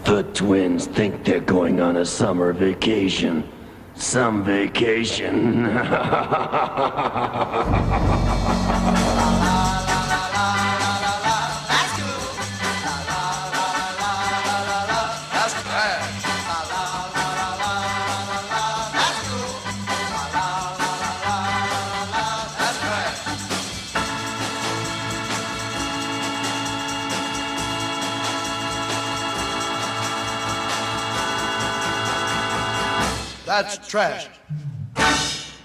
The twins think they're going on a summer vacation. Some vacation. That's trash.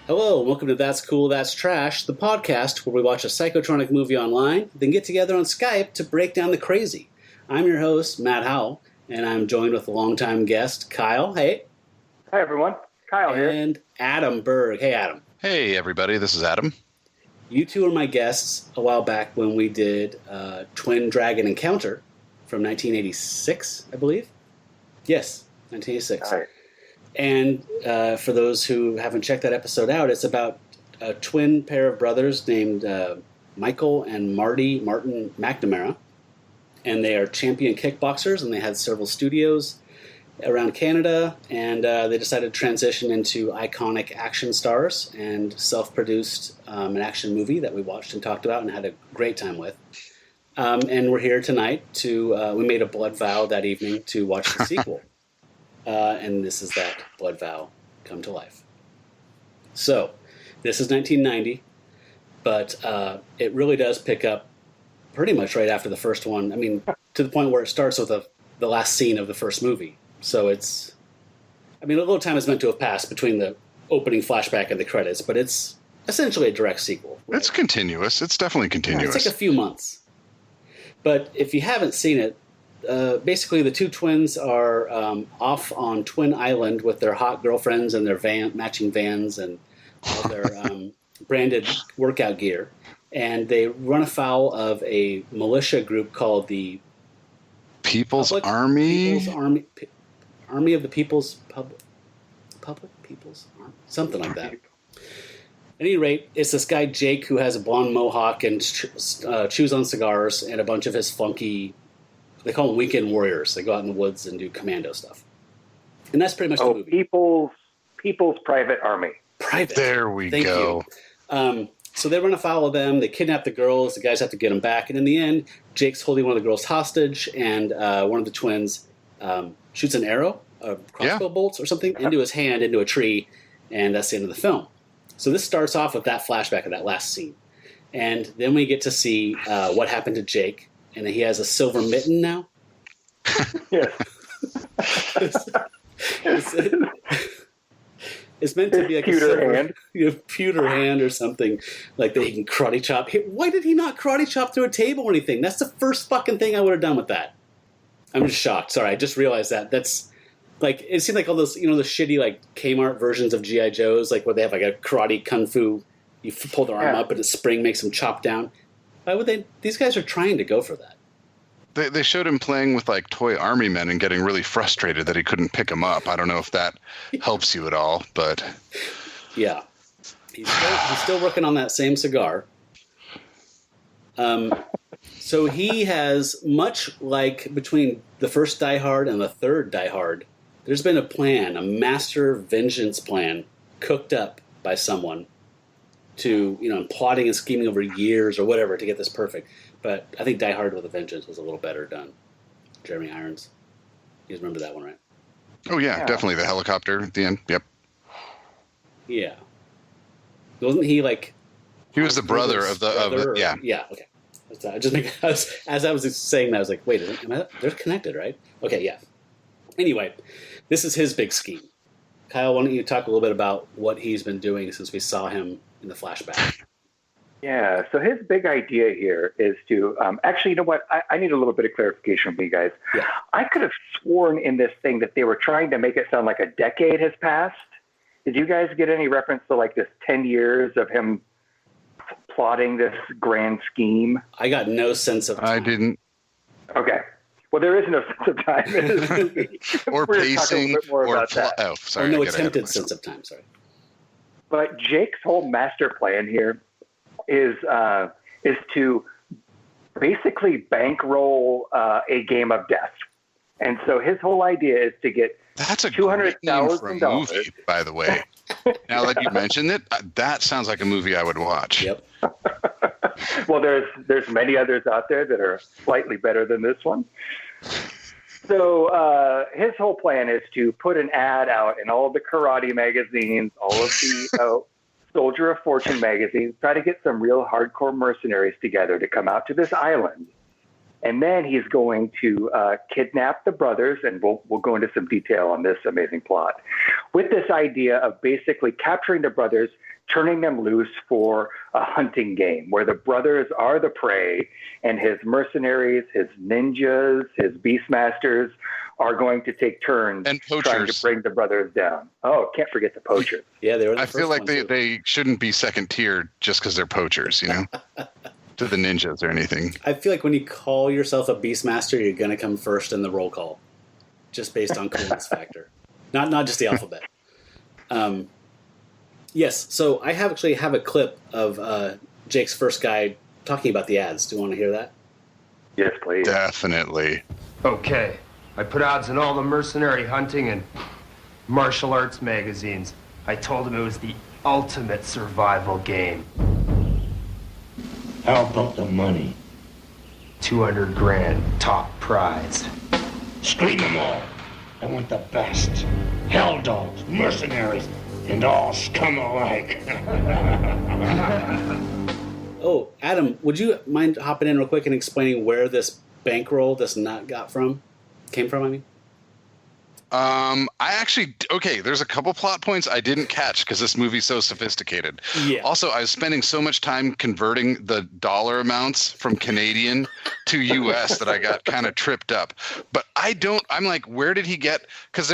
Hello, welcome to That's Cool, That's Trash, the podcast where we watch a psychotronic movie online, then get together on Skype to break down the crazy. I'm your host, Matt Howell, and I'm joined with a longtime guest, Kyle. Hey. Hi, everyone. Kyle here. And Adam Berg. Hey, Adam. Hey, everybody. This is Adam. You two were my guests a while back when we did Twin Dragon Encounter from 1986, I believe. Yes, 1986. All right. And for those who haven't checked that episode out, it's about a twin pair of brothers named Michael and Marty Martin McNamara. And they are champion kickboxers, and they had several studios around Canada. And they decided to transition into iconic action stars and self-produced an action movie that we watched and talked about and had a great time with. And we're here tonight to, we made a blood vow that evening to watch the sequel. And this is that blood vow come to life. So, this is 1990, but it really does pick up pretty much right after the first one. I mean, to the point where it starts with the last scene of the first movie. So it's, I mean, a little time is meant to have passed between the opening flashback and the credits, but it's essentially a direct sequel. Right? It's continuous. It's definitely continuous. It's like a few months. But if you haven't seen it, basically, the two twins are off on Twin Island with their hot girlfriends and their matching vans and all their branded workout gear. And they run afoul of a militia group called the People's Army? Army of the People's People's Army? Something like that. At any rate, it's this guy Jake who has a blonde mohawk and chews on cigars and a bunch of his funky... They call them weekend warriors. They go out in the woods and do commando stuff. And that's pretty much the movie. People's Private Army. Private. There we Thank go. You. So they run afoul of them. They kidnap the girls. The guys have to get them back. And in the end, Jake's holding one of the girls hostage, and one of the twins shoots an arrow, crossbow bolts or something, into his hand, into a tree, and that's the end of the film. So this starts off with that flashback of that last scene. And then we get to see what happened to Jake. And he has a silver mitten now. Yes. It's meant to be like a pewter hand or something like that he can karate chop. Why did he not karate chop through a table or anything? That's the first fucking thing I would have done with that. I'm just shocked. Sorry, I just realized that. That's like, it seemed like all those, the shitty like Kmart versions of G.I. Joes, like where they have like a karate kung fu. You pull their arm up and a spring makes them chop down. Why would they? These guys are trying to go for that. They showed him playing with like toy army men and getting really frustrated that he couldn't pick them up. I don't know if that helps you at all, but yeah, he's still working on that same cigar. So he has, much like between the first Die Hard and the third Die Hard, there's been a plan, a master vengeance plan, cooked up by someone to, plotting and scheming over years or whatever to get this perfect. But I think Die Hard with a Vengeance was a little better done. Jeremy Irons. You guys remember that one, right? Oh, yeah, definitely. The helicopter at the end. Yep. Yeah. Wasn't he like... He was the brother of the... Yeah. Yeah, okay. As I was saying that, I was like, wait, they're connected, right? Okay, yeah. Anyway, this is his big scheme. Kyle, why don't you talk a little bit about what he's been doing since we saw him in the flashback? Yeah, so his big idea here is to... actually, you know what? I need a little bit of clarification from you guys. Yeah. I could have sworn in this thing that they were trying to make it sound like a decade has passed. Did you guys get any reference to like this 10 years of him plotting this grand scheme? I got no sense of time. I didn't. Okay. Well, there is no sense of time in this movie. Or pacing, or plot. Oh, sorry. No attempted sense of time, sorry. But Jake's whole master plan here is to basically bankroll a game of death. And so his whole idea is to get That's a great name for a movie, by the way. Now that you mentioned it, that sounds like a movie I would watch. Yep. Well, there's many others out there that are slightly better than this one. So his whole plan is to put an ad out in all of the karate magazines, all of the Soldier of Fortune magazines, try to get some real hardcore mercenaries together to come out to this island. And then he's going to kidnap the brothers, and we'll go into some detail on this amazing plot, with this idea of basically capturing the brothers, turning them loose for a hunting game where the brothers are the prey and his mercenaries, his ninjas, his beastmasters are going to take turns trying to bring the brothers down. Oh, can't forget the poachers. Yeah, they were the I first feel like one, they shouldn't be second tier just because they're poachers, you know? To the ninjas or anything. I feel like when you call yourself a beastmaster, you're going to come first in the roll call, just based on coolness factor, not just the alphabet. Yes, so I actually have a clip of Jake's first guide talking about the ads. Do you want to hear that? Yes, please. Definitely. Okay, I put ads in all the mercenary hunting and martial arts magazines. I told him it was the ultimate survival game. How about the money? 200 grand, top prize. Screen them all. I want the best. Hell dogs, mercenaries, and all scum alike. Oh, Adam, would you mind hopping in real quick and explaining where this bankroll, this nut came from, I mean? There's a couple plot points I didn't catch because this movie's so sophisticated. Yeah. Also, I was spending so much time converting the dollar amounts from Canadian to US that I got kind of tripped up. But I'm like, where did he get, because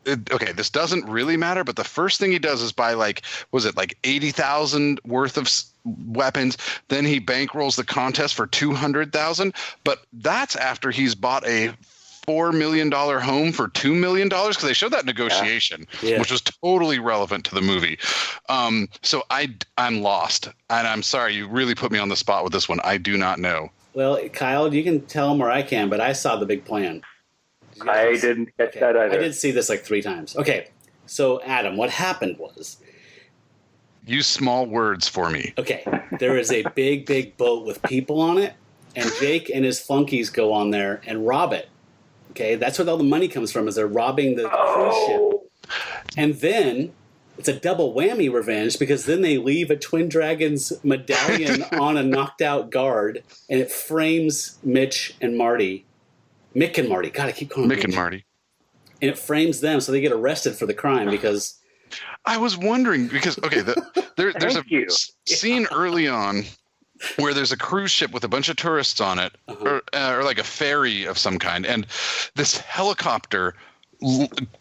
this doesn't really matter, but the first thing he does is buy like 80,000 worth of weapons. Then he bankrolls the contest for 200,000, but that's after he's bought a $4 million home for $2 million, because they showed that negotiation, which was totally relevant to the movie. So I'm lost, and I'm sorry, you really put me on the spot with this one. I do not know. Well, Kyle, you can tell them or I can, but I saw the big plan. I didn't catch that either. I did see this like 3 times. Okay, so Adam, what happened was... Use small words for me. Okay, there is a big, big boat with people on it, and Jake and his flunkies go on there and rob it. Okay, that's where all the money comes from, is they're robbing the cruise ship. And then it's a double whammy revenge, because then they leave a Twin Dragons medallion on a knocked out guard, and it frames Mick and Marty. God, I keep calling them Mick and Marty. And it frames them, so they get arrested for the crime because... I was wondering, because, there's a scene early on where there's a cruise ship with a bunch of tourists on it, or like a ferry of some kind, and this helicopter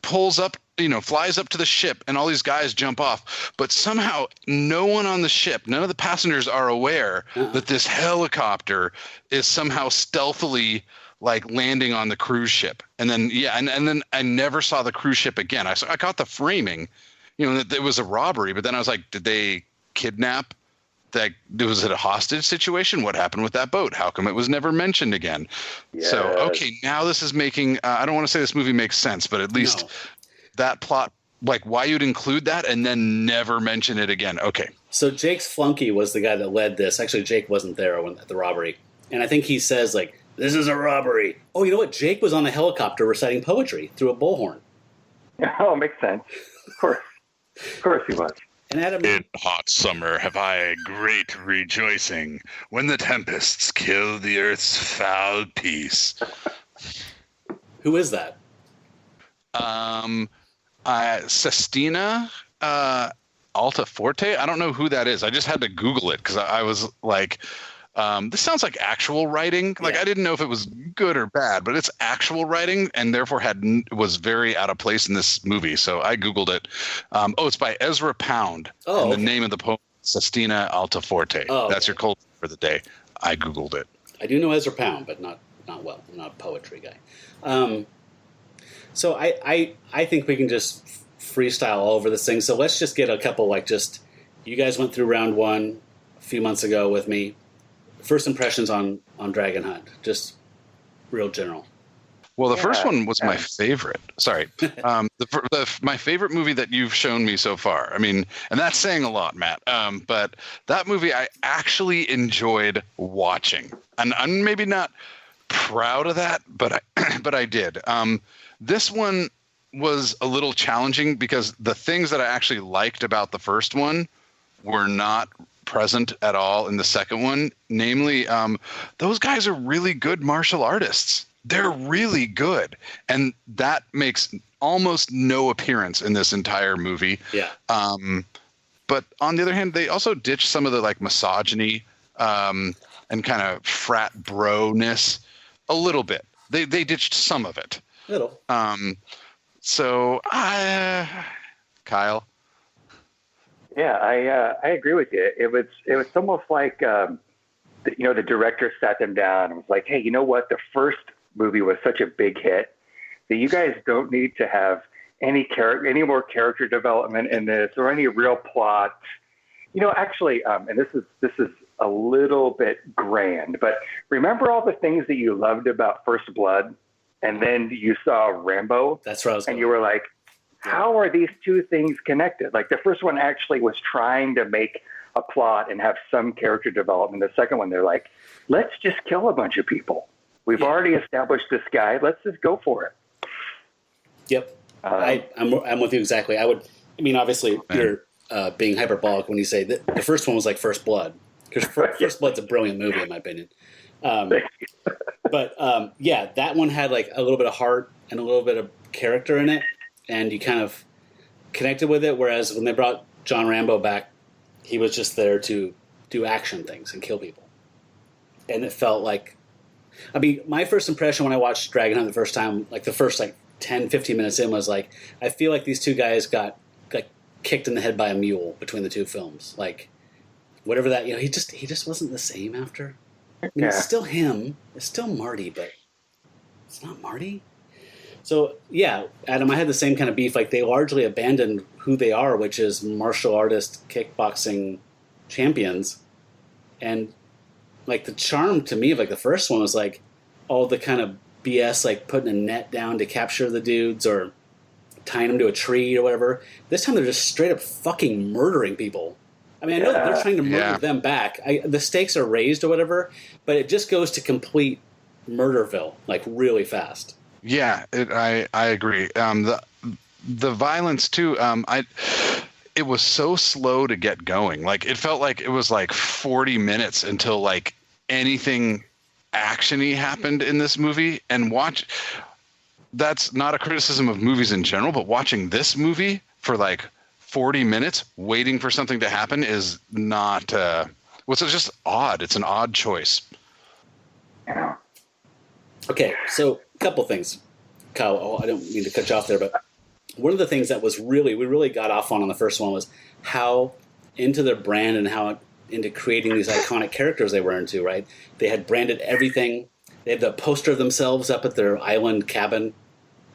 pulls up, flies up to the ship, and all these guys jump off. But somehow no one on the ship, none of the passengers are aware that this helicopter is somehow stealthily like landing on the cruise ship. And then, and then I never saw the cruise ship again. I got the framing, that it was a robbery, but then I was like, did they kidnap? Was it a hostage situation? What happened with that boat? How come it was never mentioned again? Yes. So, okay, now this is making, I don't want to say this movie makes sense, but at least that plot, like why you'd include that and then never mention it again. Okay. So Jake's flunky was the guy that led this. Actually, Jake wasn't there at the robbery. And I think he says, like, this is a robbery. Oh, you know what? Jake was on a helicopter reciting poetry through a bullhorn. Oh, makes sense. Of course he was. And Adam, in hot summer have I great rejoicing when the tempests kill the earth's foul peace. Who is that? Sestina Altaforte. I don't know who that is. I just had to Google it because I was like, this sounds like actual writing. Like I didn't know if it was good or bad, but it's actual writing and therefore was very out of place in this movie. So I Googled it. It's by Ezra Pound. Oh, and the name of the poem, Sestina Altaforte. Oh, that's your cold for the day. I Googled it. I do know Ezra Pound, but not well. I'm not a poetry guy. So I think we can just freestyle all over this thing. So let's just get a couple, you guys went through round 1 a few months ago with me. First impressions on Dragon Hunt, just real general. Well, the first one was my favorite. Sorry. My favorite movie that you've shown me so far. I mean, and that's saying a lot, Matt. But that movie I actually enjoyed watching. And I'm maybe not proud of that, but I did. This one was a little challenging because the things that I actually liked about the first one were not present at all in the second one. Namely, those guys are really good martial artists. They're really good. And that makes almost no appearance in this entire movie. Yeah. But on the other hand, they also ditched some of the like misogyny and kind of frat bro-ness a little bit. They ditched some of it. Little. So, Kyle. Yeah, I agree with you. It was almost like the director sat them down and was like, hey, you know what? The first movie was such a big hit that you guys don't need to have any more character development in this or any real plot. Actually, and this is a little bit grand, but remember all the things that you loved about First Blood, and then you saw Rambo. That's what I was. And you were like, how are these two things connected? Like the first one actually was trying to make a plot and have some character development. The second one, they're like, let's just kill a bunch of people. We've already established this guy. Let's just go for it. Yep. I'm with you exactly. Obviously you're being hyperbolic when you say that the first one was like First Blood, because First Blood's a brilliant movie in my opinion. But that one had like a little bit of heart and a little bit of character in it, and you kind of connected with it. Whereas when they brought John Rambo back, he was just there to do action things and kill people, and it felt like. My first impression when I watched Dragon Hunt the first time, like the first 10, 15 minutes in, was like, I feel like these two guys got kicked in the head by a mule between the two films. Like, whatever that, he just wasn't the same after. It's still him. It's still Marty, but it's not Marty. So, yeah, Adam, I had the same kind of beef. Like, they largely abandoned who they are, which is martial artist kickboxing champions. And like the charm to me of like the first one was like all the kind of BS, like putting a net down to capture the dudes or tying them to a tree or whatever. This time they're just straight up fucking murdering people. I know that they're trying to murder them back. The stakes are raised or whatever, but it just goes to complete Murderville, like really fast. Yeah, I agree. The violence too. It was so slow to get going. Like it felt like it was like 40 minutes until like anything action-y happened in this movie. And that's not a criticism of movies in general, but watching this movie for like 40 minutes waiting for something to happen is not, it's just odd. It's an odd choice. Okay. So a couple things, Kyle, I don't mean to cut you off there, but one of the things that we really got off on the first one was how into their brand and how into creating these iconic characters they were into, right? They had branded everything. They had the poster of themselves up at their island cabin,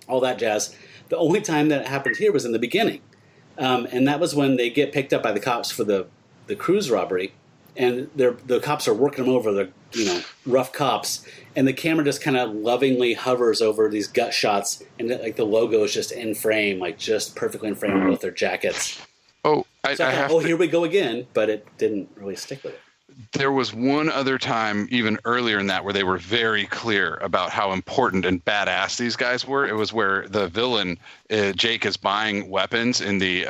all that jazz. The only time that happened here was in the beginning. And that was when they get picked up by the cops for the cruise robbery. And the cops are working them over, the rough cops, and the camera just kind of lovingly hovers over these gut shots, and like the logo is just in frame, like just perfectly in frame with their jackets. Oh, here we go again, but it didn't really stick with it. There was one other time, even earlier in that, where they were very clear about how important and badass these guys were. It was where the villain, Jake, is buying weapons in the,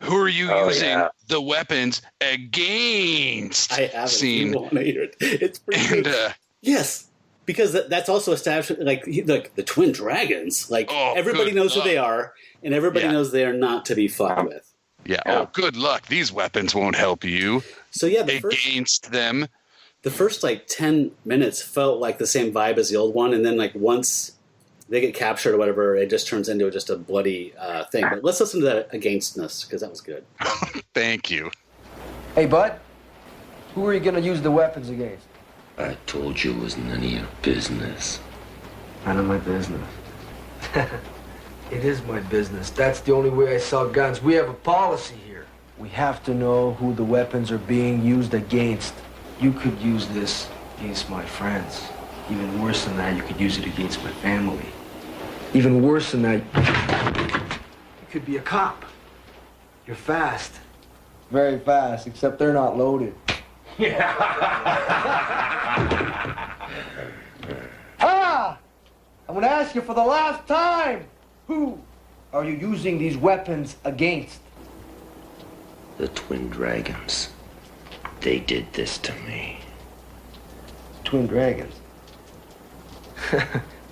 who are you using the weapons against I haven't scene. You want to hear it. It's pretty good. Yes, because that's also established, like the twin dragons. Like, everybody knows who they are, and everybody knows they are not to be fucked with. Yeah. Oh, good luck. These weapons won't help you. So yeah, against them. The first 10 minutes felt like the same vibe as the old one, and then once they get captured or whatever, it just turns into just a bloody thing. But let's listen to that againstness, because that was good. Thank you. Hey, bud, who are you going to use the weapons against? I told you it was none of your business. None of my business. It is my business. That's the only way I sell guns. We have a policy here. We have to know who the weapons are being used against. You could use this against my friends. Even worse than that, you could use it against my family. Even worse than that, you could be a cop. You're fast. Very fast, except they're not loaded. Ah! I'm gonna ask you for the last time. Who are you using these weapons against? The twin dragons. They did this to me. Twin dragons.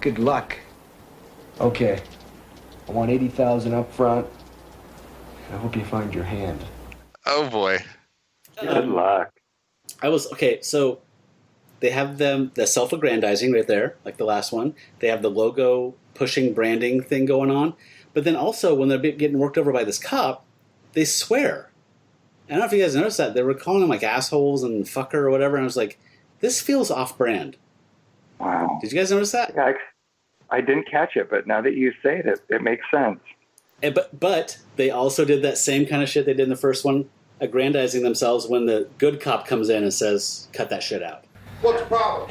Good luck. Okay. I want 80,000 up front. I hope you find your hand. Oh boy. Good luck. So they have the self-aggrandizing right there, like the last one. They have the logo pushing branding thing going on. But then also, when they're getting worked over by this cop, they swear. I don't know if you guys noticed that. They were calling them like assholes and fucker or whatever. And I was like, this feels off-brand. Wow. Did you guys notice that? Yeah, I didn't catch it, but now that you say it, it makes sense. But they also did that same kind of shit they did in the first one, aggrandizing themselves when the good cop comes in and says, cut that shit out. What's the problem?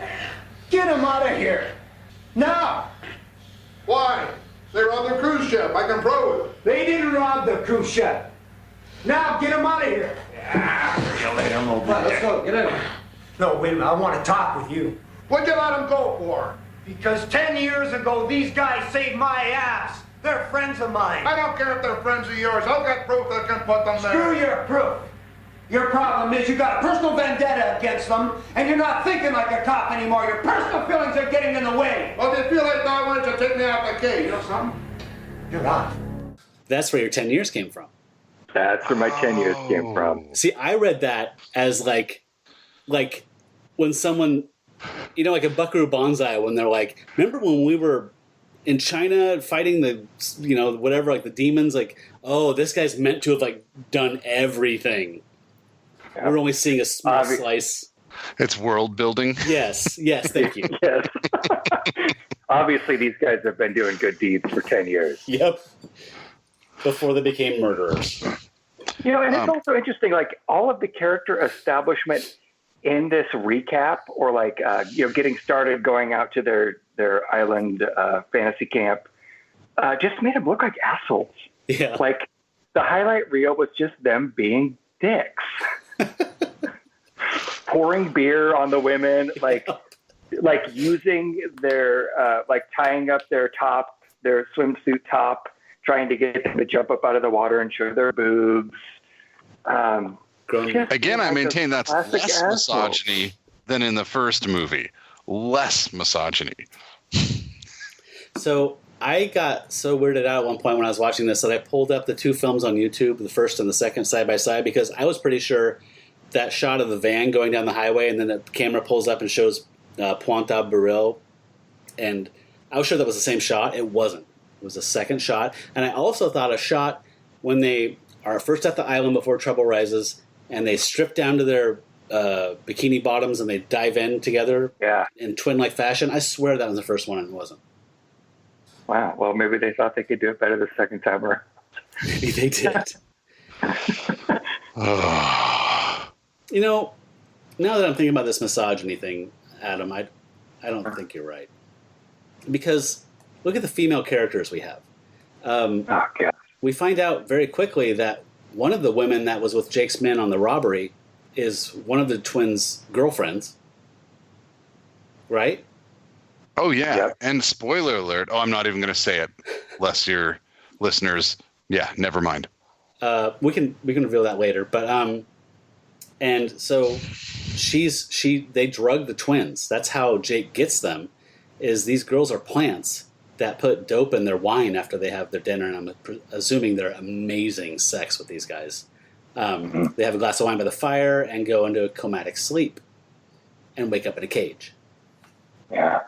Get him out of here! Now! Why? They robbed the cruise ship. I can prove it. They didn't rob the cruise ship. Now get him out of here! See you later, Moby Dick. Let's go, get in. No, wait a minute. I want to talk with you. What'd you let him go for? Because 10 years ago, these guys saved my ass. They're friends of mine. I don't care if they're friends of yours. I've got proof that can put them there. Screw your proof. Your problem is you got a personal vendetta against them, and you're not thinking like a cop anymore. Your personal feelings are getting in the way. Well, if you feel like that, why don't you take me out the cage? You know something? You're not. That's where your 10 years came from. That's where my 10 years came from. See, I read that as like when someone, like a Buckaroo Banzai, when they're like, remember when we were in China fighting the, whatever, like the demons, like, oh, this guy's meant to have like done everything. Yep. We're only seeing a small slice. It's world building. Yes, thank you. Yes. Obviously, these guys have been doing good deeds for 10 years. Yep. Before they became murderers. And it's also interesting, like all of the character establishment in this recap, or like, getting started, going out to their island fantasy camp, just made them look like assholes. Yeah. Like the highlight reel was just them being dicks. Pouring beer on the women, like using their, tying up their swimsuit top, trying to get them to jump up out of the water and show their boobs. Again, I maintain that's less misogyny than in the first movie. Less misogyny. So I got so weirded out at one point when I was watching this that I pulled up the two films on YouTube, the first and the second side by side, because I was pretty sure that shot of the van going down the highway and then the camera pulls up and shows Pointe Baril, and I was sure that was the same shot. It wasn't. It was a second shot. And I also thought a shot when they are first at the island before trouble rises and they strip down to their bikini bottoms and they dive in together in twin-like fashion. I swear that was the first one and it wasn't. Wow. Well, maybe they thought they could do it better the second time around. Maybe they did. Now that I'm thinking about this misogyny thing, Adam, I don't think you're right. Because look at the female characters we have. We find out very quickly that one of the women that was with Jake's men on the robbery is one of the twins' girlfriends. Right? Oh, yeah. Yep. And spoiler alert. Oh, I'm not even going to say it, lest your listeners... Yeah, never mind. We can reveal that later. But and so they drug the twins. That's how Jake gets them. Is these girls are plants that put dope in their wine after they have their dinner, and I'm assuming they're amazing sex with these guys. They have a glass of wine by the fire and go into a comatic sleep and wake up in a cage. Yeah.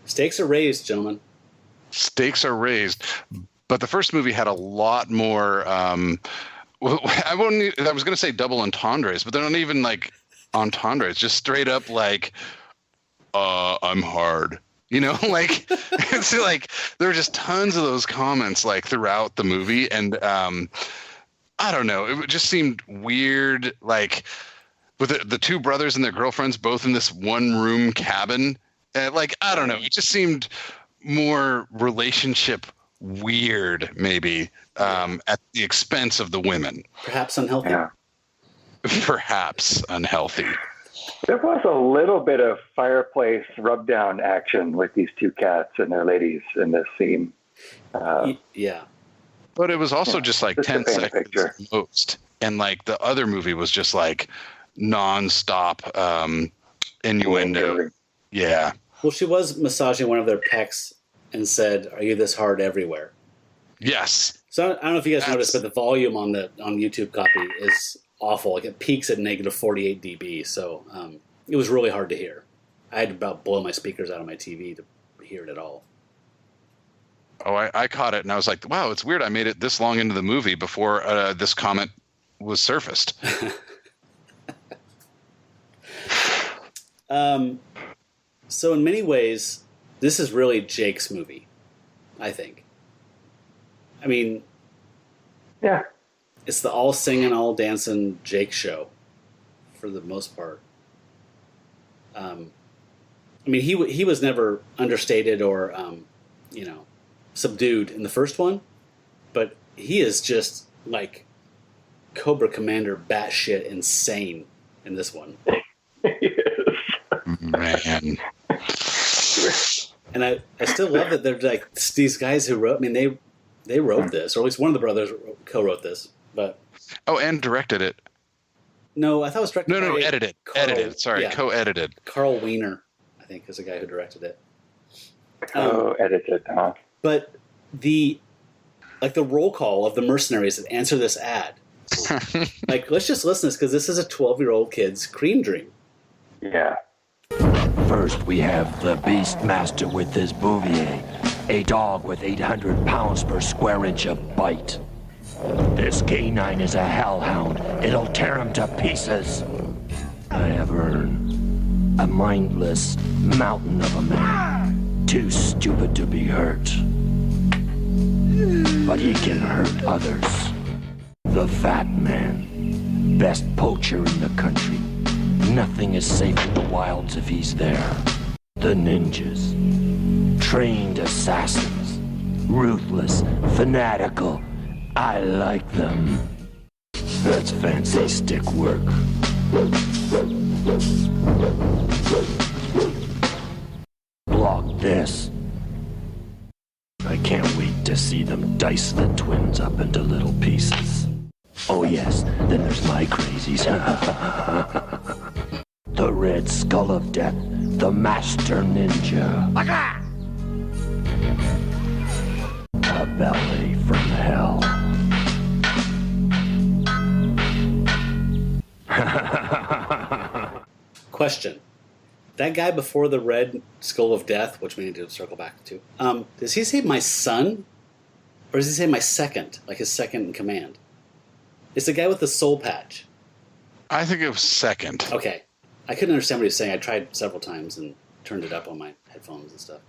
Stakes are raised, gentlemen. Stakes are raised. But the first movie had a lot more. I was going to say double entendres, but they're not even like entendres. Just straight up like, I'm hard. It's like there were just tons of those comments like throughout the movie, and I don't know. It just seemed weird. Like with the two brothers and their girlfriends both in this one room cabin. Like, I don't know. It just seemed more relationship weird, maybe, at the expense of the women. Perhaps unhealthy. Yeah. Perhaps unhealthy. There was a little bit of fireplace rub down action with these two cats and their ladies in this scene. Yeah. But it was also just like 10 seconds at most. And like the other movie was just like nonstop innuendo. Yeah. Well, she was massaging one of their pecs and said, "Are you this hard everywhere?" Yes. So I don't know if you guys noticed, but the volume on YouTube copy is awful. Like it peaks at negative 48 dB. So it was really hard to hear. I had to about blow my speakers out of my TV to hear it at all. Oh, I caught it and I was like, wow, it's weird. I made it this long into the movie before this comment was surfaced. So in many ways, this is really Jake's movie, I think. I mean, yeah, it's the all singing, all dancing Jake show for the most part. I mean, he was never understated or, subdued in the first one, but he is just like Cobra Commander batshit insane in this one. Man. And I still love that they're like these guys who wrote. I mean, they wrote this, or at least one of the brothers co-wrote this. But and directed it. No, I thought it was directed. No, edited. Edited. Sorry, co-edited. Carl Weiner, I think, is the guy who directed it. Co-edited, huh? But the roll call of the mercenaries that answer this ad. Like, let's just listen to this because this is a 12-year-old kid's cream dream. Yeah. First, we have the Beastmaster with his Bouvier, a dog with 800 pounds per square inch of bite. This canine is a hellhound. It'll tear him to pieces. I have earned a mindless mountain of a man, too stupid to be hurt. But he can hurt others. The Fat Man, best poacher in the country. Nothing is safe in the wilds if he's there. The ninjas, trained assassins, ruthless, fanatical. I like them. That's fancy stick work. Block this. I can't wait to see them dice the twins up into little pieces. Oh yes, then there's my crazies. The Red Skull of Death, the Master Ninja. A ballet from hell. Question. That guy before the Red Skull of Death, which we need to circle back to, does he say my son? Or does he say my second? Like his second in command? It's the guy with the soul patch. I think it was second. Okay. I couldn't understand what he was saying. I tried several times and turned it up on my headphones and stuff.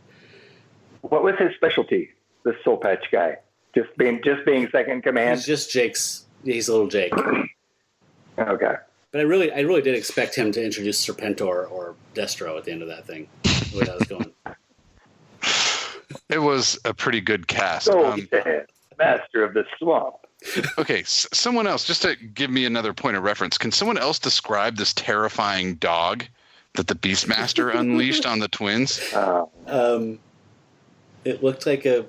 What was his specialty, the soul patch guy? Just being second in command? He's just Jake's. He's a little Jake. Okay. But I really did expect him to introduce Serpentor or Destro at the end of that thing. The way that was going. It was a pretty good cast. Master of the swamp. Okay, someone else, just to give me another point of reference, can someone else describe this terrifying dog that the Beastmaster unleashed on the twins? It looked like a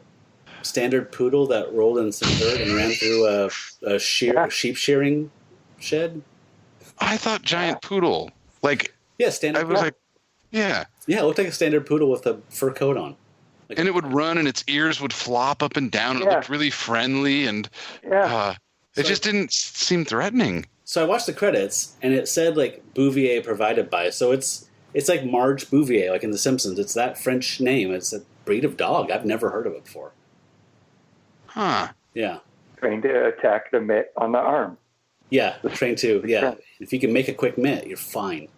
standard poodle that rolled in some dirt and ran through a sheep shearing shed. I thought giant poodle. Standard. I was like, yeah. Yeah, it looked like a standard poodle with a fur coat on. And it would run, and its ears would flop up and down. It looked really friendly, and it just didn't seem threatening. So I watched the credits, and it said Bouvier provided by. So it's like Marge Bouvier, like in The Simpsons. It's that French name. It's a breed of dog. I've never heard of it before. Huh? Yeah. Trained to attack the mitt on the arm. Yeah, trained to. Yeah, if you can make a quick mitt, you're fine.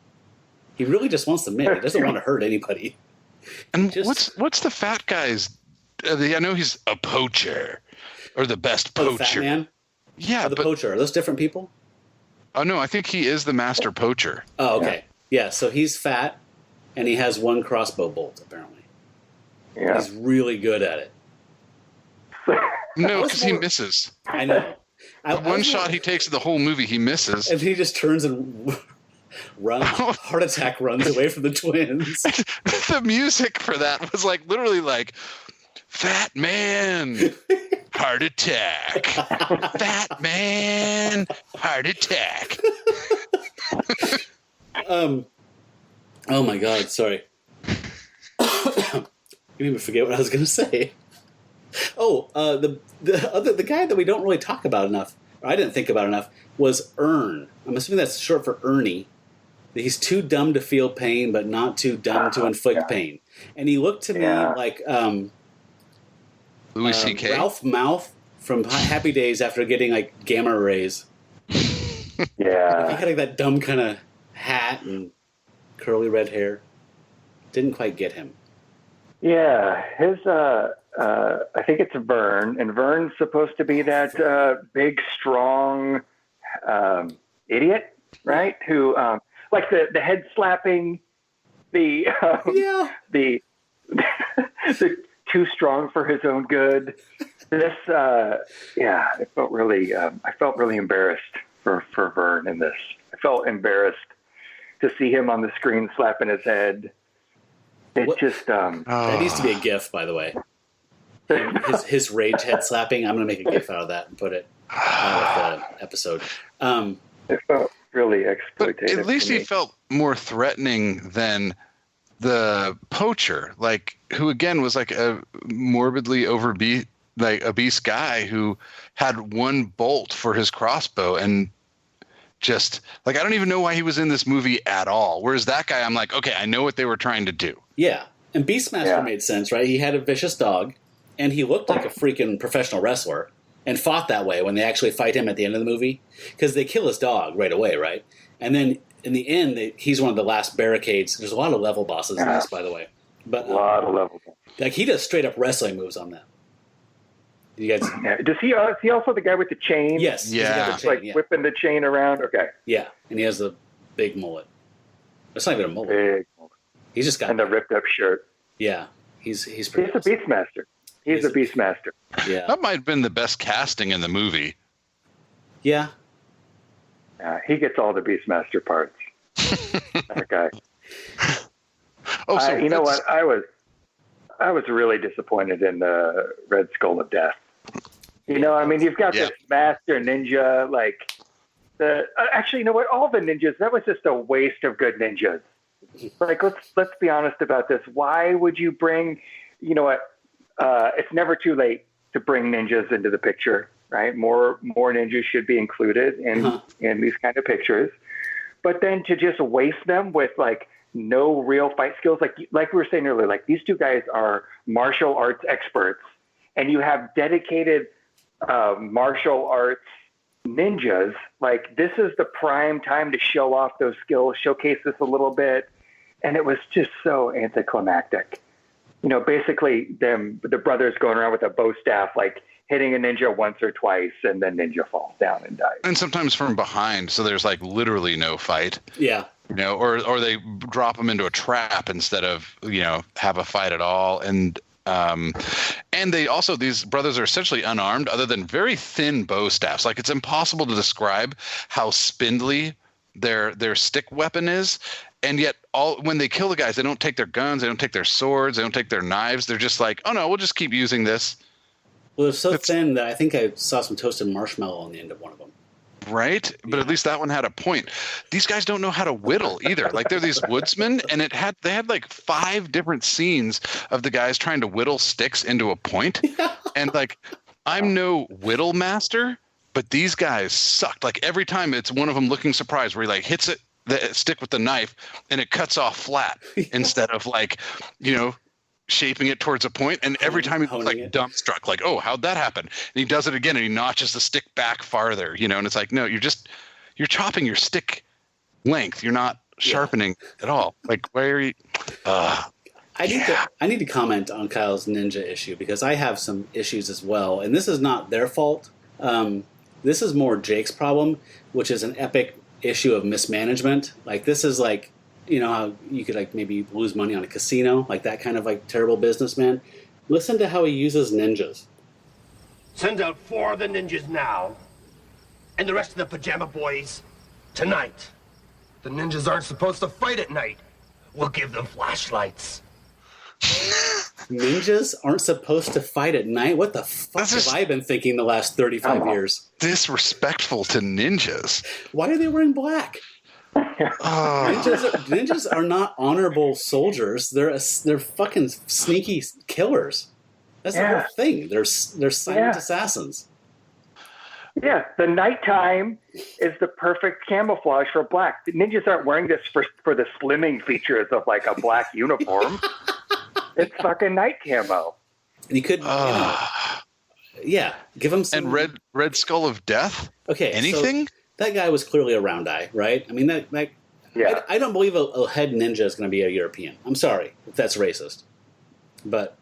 He really just wants the mitt. He doesn't want to hurt anybody. And what's the fat guy's? I know he's a poacher, or the best poacher. The fat man? Yeah, or the poacher. Are those different people? Oh, no, I think he is the master poacher. Oh, okay. Yeah, so he's fat, and he has one crossbow bolt, apparently. Yeah. He's really good at it. No, because he misses. I know. One shot he takes of the whole movie, he misses. And he just turns and runs, heart attack runs away from the twins. The music for that was like literally like, fat man, heart attack. Fat man, heart attack. Oh my God, sorry. You made me forget what I was going to say. Oh, the guy that we don't really talk about enough, or I didn't think about enough, was Ern. I'm assuming that's short for Ernie. He's too dumb to feel pain, but not too dumb to inflict pain. And he looked to me like Louis C.K. Ralph Mouth from Happy Days after getting like gamma rays. Yeah. He had like that dumb kind of hat and curly red hair. Didn't quite get him. Yeah, his I think it's Vern, and Vern's supposed to be that big, strong idiot, right? Who like the head slapping, the too strong for his own good. This I felt really embarrassed for Vern in this. I felt embarrassed to see him on the screen slapping his head. It just that needs to be a GIF, by the way. His rage head slapping. I'm going to make a GIF out of that and put it out with the episode. It felt really exploitative. But at least he felt more threatening than the poacher, like who again was like a morbidly obese guy who had one bolt for his crossbow and just like I don't even know why he was in this movie at all. Whereas that guy, I'm like, okay, I know what they were trying to do. Yeah, and Beastmaster made sense, right? He had a vicious dog, and he looked like a freaking professional wrestler, and fought that way when they actually fight him at the end of the movie, because they kill his dog right away, right? And then in the end, he's one of the last barricades. There's a lot of level bosses in this, by the way. But a lot of level bosses. Like he does straight up wrestling moves on that. You guys? Yeah. Does he? Is he also the guy with the chain? Yes. Yeah. Like whipping the chain around. Okay. Yeah, and he has the big mullet. It's not even a mullet. Big mullet. He's just got and the ripped up shirt. Yeah, he's pretty. He's a Beastmaster. He's a Beastmaster. Yeah. That might have been the best casting in the movie. Yeah. He gets all the Beastmaster parts. That guy. Oh, so you know what? I was really disappointed in the Red Skull of Death. You know, I mean, you've got this master ninja, like actually, you know what? All the ninjas, that was just a waste of good ninjas. Like, let's be honest about this. Why would you bring? You know what? It's never too late to bring ninjas into the picture, right? More ninjas should be included in these kind of pictures. But then to just waste them with like no real fight skills, like we were saying earlier, like these two guys are martial arts experts, and you have dedicated martial arts ninjas. Like this is the prime time to show off those skills, showcase this a little bit, and it was just so anticlimactic. You know, basically the brothers going around with a bow staff, like hitting a ninja once or twice, and then ninja falls down and dies. And sometimes from behind, so there's like literally no fight. Yeah. You know, or they drop them into a trap instead of, you know, have a fight at all. And they also, these brothers are essentially unarmed other than very thin bow staffs. Like it's impossible to describe how spindly their stick weapon is. And yet when they kill the guys, they don't take their guns, they don't take their swords, they don't take their knives. They're just like, oh no, we'll just keep using this. Well, it's so thin that I think I saw some toasted marshmallow on the end of one of them. Right? But at least that one had a point. These guys don't know how to whittle either. Like they're these woodsmen, and they had like 5 different scenes of the guys trying to whittle sticks into a point. And like, I'm no whittle master, but these guys sucked. Like every time it's one of them looking surprised where he like hits the stick with the knife and it cuts off flat instead of like, you know, shaping it towards a point, and every time he's like dumbstruck, like, oh, how'd that happen? And he does it again and he notches the stick back farther, you know, and it's like, no, you're chopping your stick length. You're not sharpening at all. Like, why are you I need to comment on Kyle's ninja issue because I have some issues as well, and this is not their fault. This is more Jake's problem, which is an epic issue of mismanagement. Like this is like, you know how you could like maybe lose money on a casino, like that kind of like terrible businessman. Listen to how he uses ninjas. Send out 4 of the ninjas now, and the rest of the pajama boys tonight. The ninjas aren't supposed to fight at night. We'll give them flashlights. Ninjas aren't supposed to fight at night? What the fuck have I been thinking the last 35 years? Disrespectful to ninjas. Why are they wearing black? Ninjas are not honorable soldiers. They're fucking sneaky killers. That's the whole thing. They're silent assassins. Yeah, the nighttime is the perfect camouflage for black. The ninjas aren't wearing this for the slimming features of like a black uniform. It's fucking night camo. You could, give him some. And Red Skull of Death. Okay, anything? So that guy was clearly a round eye, right? I mean, I don't believe a head ninja is going to be a European. I'm sorry if that's racist, but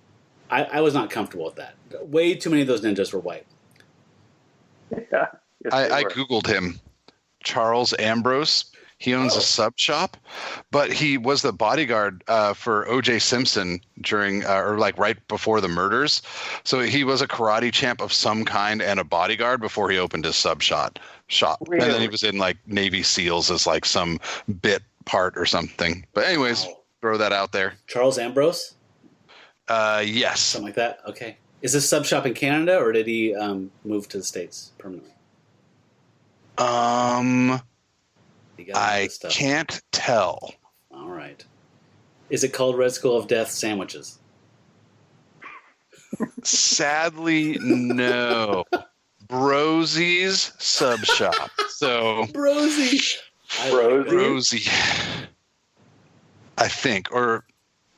I was not comfortable with that. Way too many of those ninjas were white. Yeah, I Googled him. Charles Ambrose. He owns a sub shop, but he was the bodyguard for O.J. Simpson during or like right before the murders. So he was a karate champ of some kind and a bodyguard before he opened his sub shop. Really? And then he was in like Navy SEALs as like some bit part or something. But anyways, throw that out there. Charles Ambrose? Yes. Something like that? Okay. Is this sub shop in Canada or did he move to the States permanently? I can't tell. All right. Is it called Red Skull of Death sandwiches? Sadly, no. Brosie's sub shop. So Brosie. Brosie. I think, or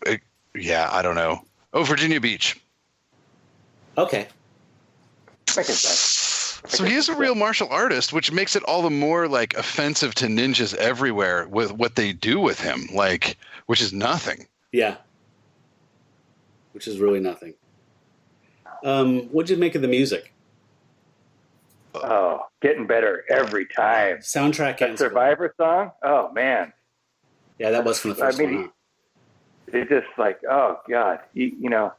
I don't know. Oh, Virginia Beach. Okay. So he is a real martial artist, which makes it all the more like offensive to ninjas everywhere with what they do with him, like, which is nothing. Yeah. Which is really nothing. What'd you make of the music? Oh, getting better every time. Soundtrack and Survivor song? Oh, man. Yeah, that was from the first one. It's just like, oh, God. You know,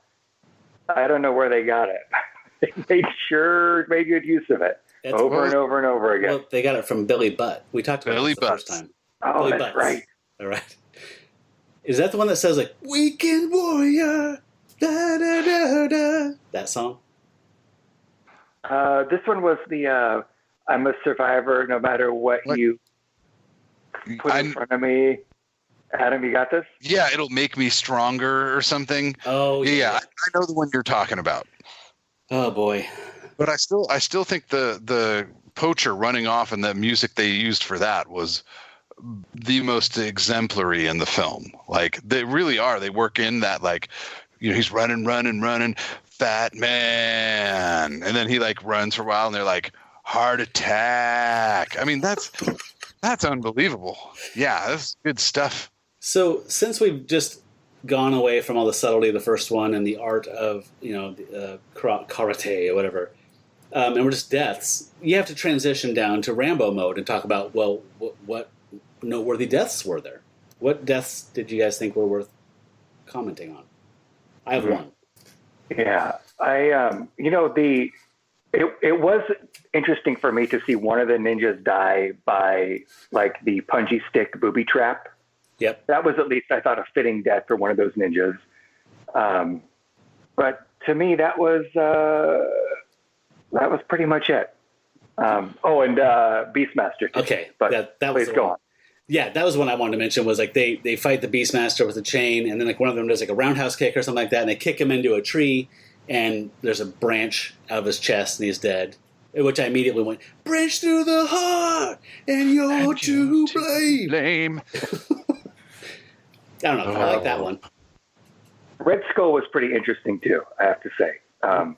I don't know where they got it. They made good use of it over and over again. Well, they got it from Billy Butt. We talked about Billy the first time. Oh, Billy that's Butts. right. All right. Is that the one that says like "Weekend Warrior"? Da, da, da, da. That song. This one was the "I'm a survivor no matter what you put in front of me." Adam, you got this? Yeah, it'll make me stronger or something. Oh, yeah. I know the one you're talking about. Oh boy! But I still think the poacher running off and the music they used for that was the most exemplary in the film. Like they really are. They work in that like, you know, he's running, fat man, and then he like runs for a while, and they're like heart attack. I mean that's unbelievable. Yeah, that's good stuff. So since we've just gone away from all the subtlety of the first one and the art of, you know, karate or whatever, and we're just deaths, you have to transition down to Rambo mode and talk about, well, what noteworthy deaths were there? What deaths did you guys think were worth commenting on? I have one. Yeah, it was interesting for me to see one of the ninjas die by like the punji stick booby trap. Yep. That was at least, I thought, a fitting death for one of those ninjas. But to me, that was pretty much it. And Beastmaster too. Okay. But that was please go on. Yeah, that was one I wanted to mention, was like they fight the Beastmaster with a chain, and then like one of them does like a roundhouse kick or something like that, and they kick him into a tree, and there's a branch out of his chest, and he's dead. Which I immediately went, branch through the heart, and you're to blame. I don't know. I like that one. Red Skull was pretty interesting too, I have to say.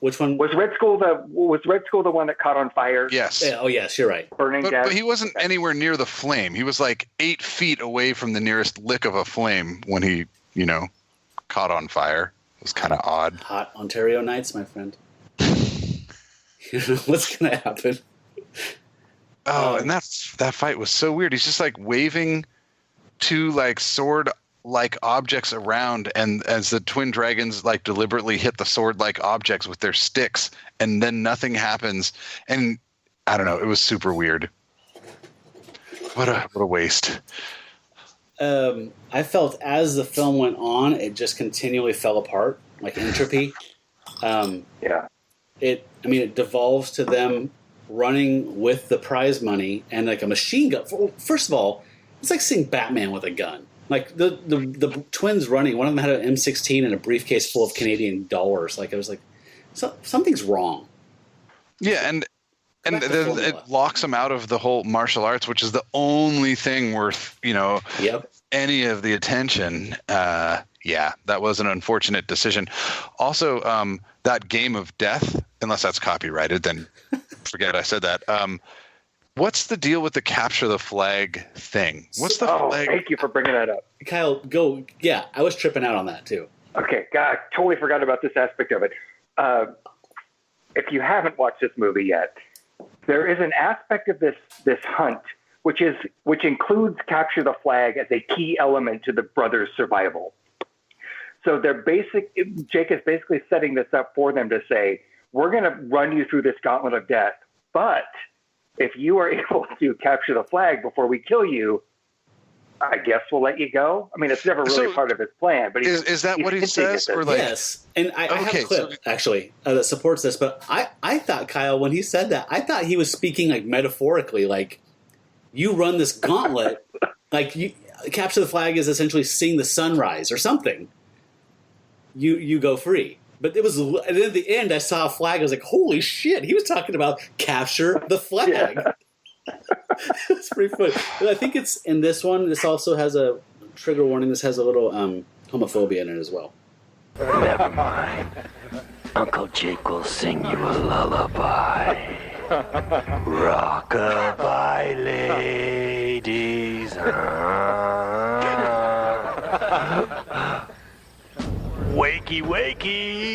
Which one was Red Skull? Was Red Skull the one that caught on fire? Yes. Yeah, oh yes, you're right. Burning down. But he wasn't anywhere near the flame. He was like 8 feet away from the nearest lick of a flame when he, caught on fire. It was kind of odd. Hot Ontario nights, my friend. What's gonna happen? And that fight was so weird. He's just like waving two like sword-like objects around, and as the twin dragons like deliberately hit the sword-like objects with their sticks, and then nothing happens. And I don't know, it was super weird. What a waste. I felt as the film went on, it just continually fell apart, like entropy. It devolves to them running with the prize money and like a machine gun. First of all, it's like seeing Batman with a gun. Like the twins running, one of them had an M16 and a briefcase full of Canadian dollars. Like, I was like, something's wrong. Yeah, and then it locks them out of the whole martial arts, which is the only thing worth, any of the attention. Yeah, that was an unfortunate decision. Also, that game of death, unless that's copyrighted, then forget I said that. What's the deal with the capture the flag thing? What's the flag? Thank you for bringing that up. Kyle, go. Yeah, I was tripping out on that too. Okay, God, I totally forgot about this aspect of it. If you haven't watched this movie yet, there is an aspect of this hunt which includes capture the flag as a key element to the brothers' survival. So Jake is basically setting this up for them to say, we're going to run you through this gauntlet of death, but if you are able to capture the flag before we kill you, I guess we'll let you go. I mean, it's never really part of his plan, but is that what he says? Or like, yes, and I have a clip actually that supports this. But I thought, Kyle, when he said that, I thought he was speaking like metaphorically, like you run this gauntlet, like you capture the flag is essentially seeing the sunrise or something. You go free. But it was, and then at the end, I saw a flag. I was like, holy shit, he was talking about capture the flag. Yeah. It's pretty funny. But I think it's in this one. This also has a trigger warning. This has a little homophobia in it as well. Never mind. Uncle Jake will sing you a lullaby. Rock-a-bye, ladies. Wakey, wakey.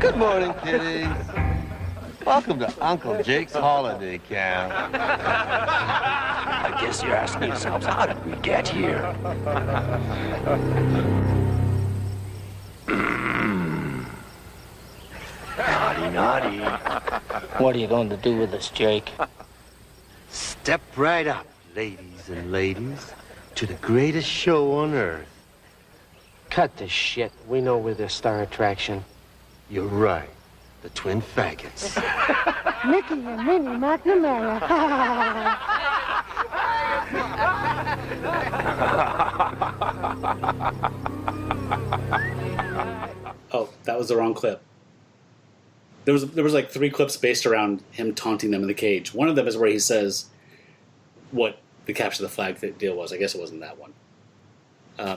Good morning, kiddies. Welcome to Uncle Jake's holiday camp. I guess you're asking yourselves, how did we get here? Naughty, naughty. What are you going to do with us, Jake? Step right up, ladies and ladies, to the greatest show on earth. Cut this shit. We know we're the star attraction. You're right. The twin faggots. Mickey and Minnie McNamara. Oh, that was the wrong clip. There was like 3 clips based around him taunting them in the cage. One of them is where he says what the capture the flag deal was. I guess it wasn't that one.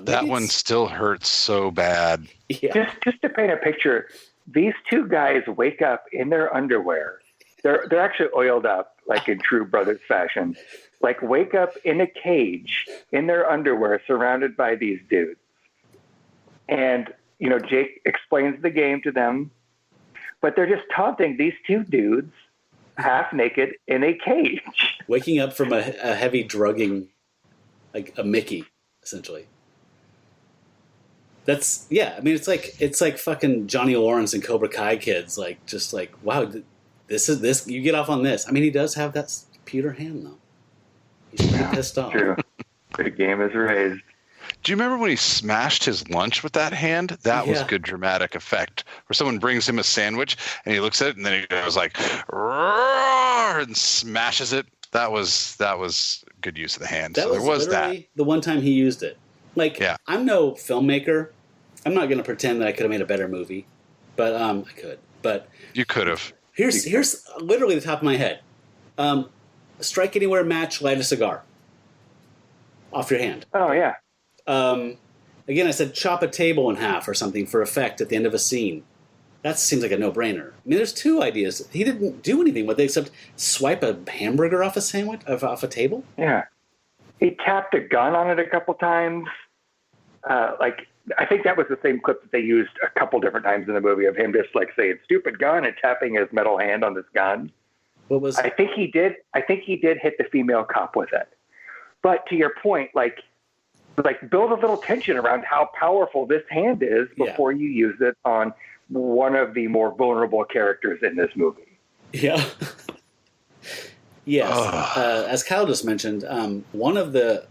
That one still hurts so bad. Yeah. Just to paint a picture, these 2 guys wake up in their underwear. They're actually oiled up, like in true brothers fashion. Like wake up in a cage in their underwear, surrounded by these dudes. And Jake explains the game to them. But they're just taunting these 2 dudes, half naked, in a cage. Waking up from a heavy drugging, like a Mickey, essentially. That's, yeah, I mean, it's like fucking Johnny Lawrence and Cobra Kai kids. Like, just like, wow, this, you get off on this. I mean, he does have that pewter hand, though. He's pretty pissed off. True. The game is raised. Do you remember when he smashed his lunch with that hand? That was good dramatic effect. Where someone brings him a sandwich and he looks at it and then he goes like, roar, and smashes it. That was good use of the hand. So there was that. The one time he used it. Like, I'm no filmmaker. I'm not going to pretend that I could have made a better movie, but I could. But you could have. Here's literally the top of my head. Strike anywhere match, light a cigar. Off your hand. Oh yeah. Again, I said chop a table in half or something for effect at the end of a scene. That seems like a no-brainer. I mean, there's 2 ideas. He didn't do anything with it except swipe a hamburger off a sandwich, off a table. Yeah. He tapped a gun on it a couple times. I think that was the same clip that they used a couple different times in the movie of him just like saying "stupid gun" and tapping his metal hand on this gun. What was? I think he did hit the female cop with it. But to your point, like build a little tension around how powerful this hand is before you use it on one of the more vulnerable characters in this movie. Yeah. Yes. As Kyle just mentioned, one of the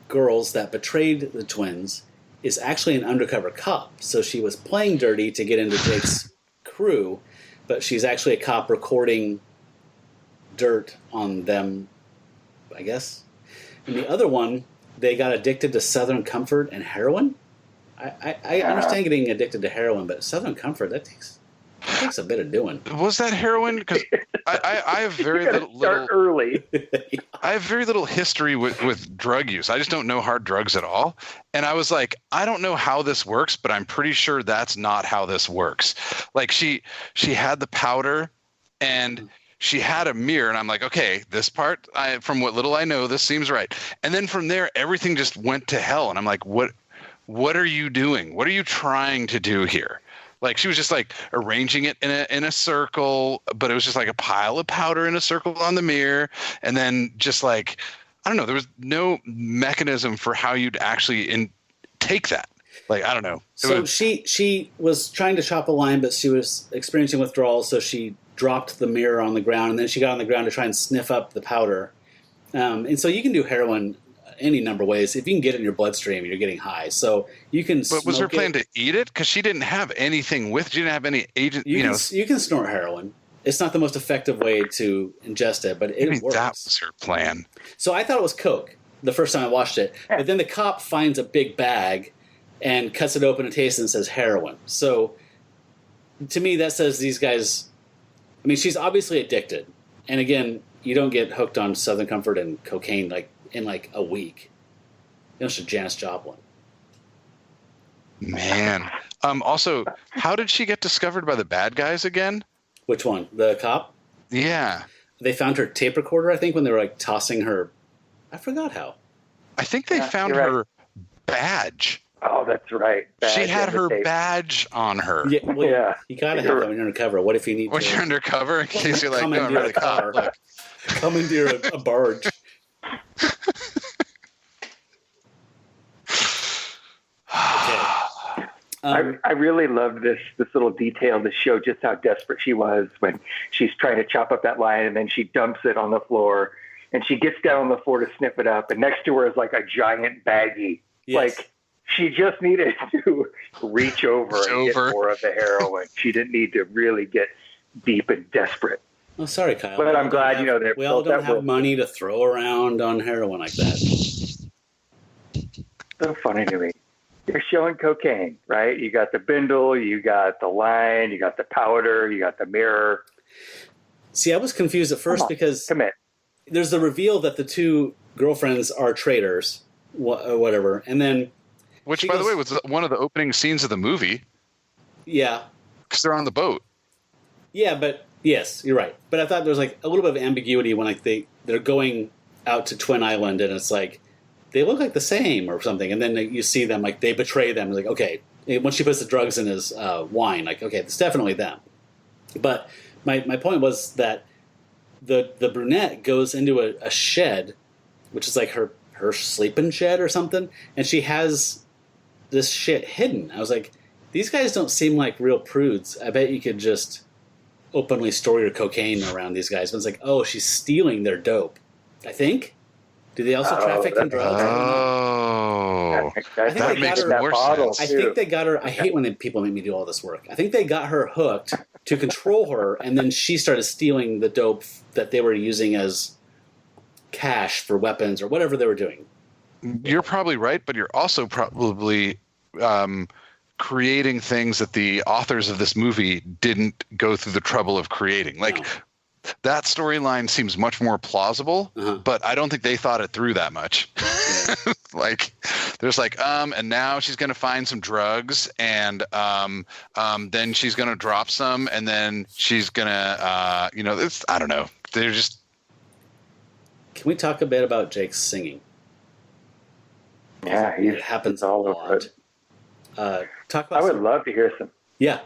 girls that betrayed the twins is actually an undercover cop. So she was playing dirty to get into Jake's crew, but she's actually a cop recording dirt on them, I guess. And the other one, they got addicted to Southern Comfort and heroin. I understand getting addicted to heroin, but Southern Comfort, that takes a bit of doing. Was that heroin? Because I have very little early. I have very little history with drug use. I just don't know hard drugs at all. And I was like, I don't know how this works, but I'm pretty sure that's not how this works. Like she had the powder and she had a mirror, and I'm like, okay, this part, from what little I know, this seems right. And then from there, everything just went to hell. And I'm like, what are you doing? What are you trying to do here? Like, she was just like arranging it in a circle, but it was just like a pile of powder in a circle on the mirror. And then just like, I don't know, there was no mechanism for how you'd actually take that. Like, I don't know. She was trying to chop a line, but she was experiencing withdrawal, so she dropped the mirror on the ground, and then she got on the ground to try and sniff up the powder. And so you can do heroin any number of ways. If you can get it in your bloodstream, you're getting high. So you can. But was her plan to eat it? Because she didn't have anything with. She didn't have any agent. You can snort heroin. It's not the most effective way to ingest it, but it works. That was her plan. So I thought it was coke the first time I watched it, but then the cop finds a big bag and cuts it open and tastes it and says heroin. So to me, that says these guys. I mean, she's obviously addicted, and again, you don't get hooked on Southern Comfort and cocaine like in like a week. You know, she's Janis Joplin. Man. Also, how did she get discovered by the bad guys again? Which one? The cop? Yeah. They found her tape recorder, I think, when they were like tossing her. I forgot how. I think they found her badge. Oh, that's right. She had her badge on her. Yeah, well, you gotta have that when you're undercover. What if you need when you're undercover in case you're like, no, I'm really cop. Look. Commandeer a barge. I really loved this little detail to show just how desperate she was when she's trying to chop up that line, and then she dumps it on the floor, and she gets down on the floor to sniff it up, and next to her is like a giant baggie. Yes. Like, she just needed to reach over and get more of the heroin. She didn't need to really get deep and desperate. Oh, sorry, Kyle. But I'm glad, we all don't have money to throw around on heroin like that. So funny to me. You're showing cocaine, right? You got the bindle, you got the line, you got the powder, you got the mirror. See, I was confused at first because there's the reveal that the two girlfriends are traitors, or whatever, and then... Which, by the way, was one of the opening scenes of the movie. Yeah. Because they're on the boat. Yeah, but... Yes, you're right. But I thought there was like a little bit of ambiguity when like they're going out to Twin Island, and it's like... They look like the same or something, and then you see them, like, they betray them. Like, okay, when she puts the drugs in his wine, like, okay, it's definitely them. But my point was that the brunette goes into a shed, which is like her sleeping shed or something, and she has this shit hidden. I was like, these guys don't seem like real prudes. I bet you could just openly store your cocaine around these guys. But it's like, oh, she's stealing their dope, I think. Do they also traffic in drugs? Oh, I think that makes more sense. I think they got her. I hate when people make me do all this work. I think they got her hooked to control her, and then she started stealing the dope that they were using as cash for weapons or whatever they were doing. You're probably right, but you're also probably creating things that the authors of this movie didn't go through the trouble of creating. Like, that storyline seems much more plausible, but I don't think they thought it through that much. Yeah. Like, there's like, and now she's going to find some drugs, and then she's going to drop some, and then she's going to, it's, I don't know. They're just. Can we talk a bit about Jake's singing? Yeah, it happens all a lot. Talk about. I would love to hear some. Yeah,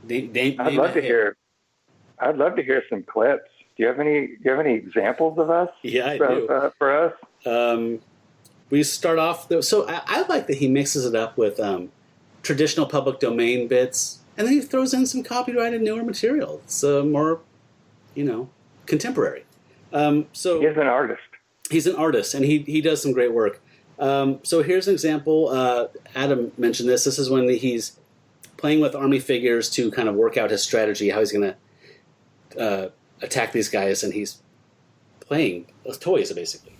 I'd love to hear some clips. Do you have any examples of us? Yeah, I do. For us. We start off though. So I like that he mixes it up with traditional public domain bits, and then he throws in some copyrighted newer material. It's more, contemporary. So he's an artist. He's an artist, and he does some great work. So here's an example. Adam mentioned this. This is when he's playing with army figures to kind of work out his strategy, how he's going to attack these guys, and he's playing with toys, basically.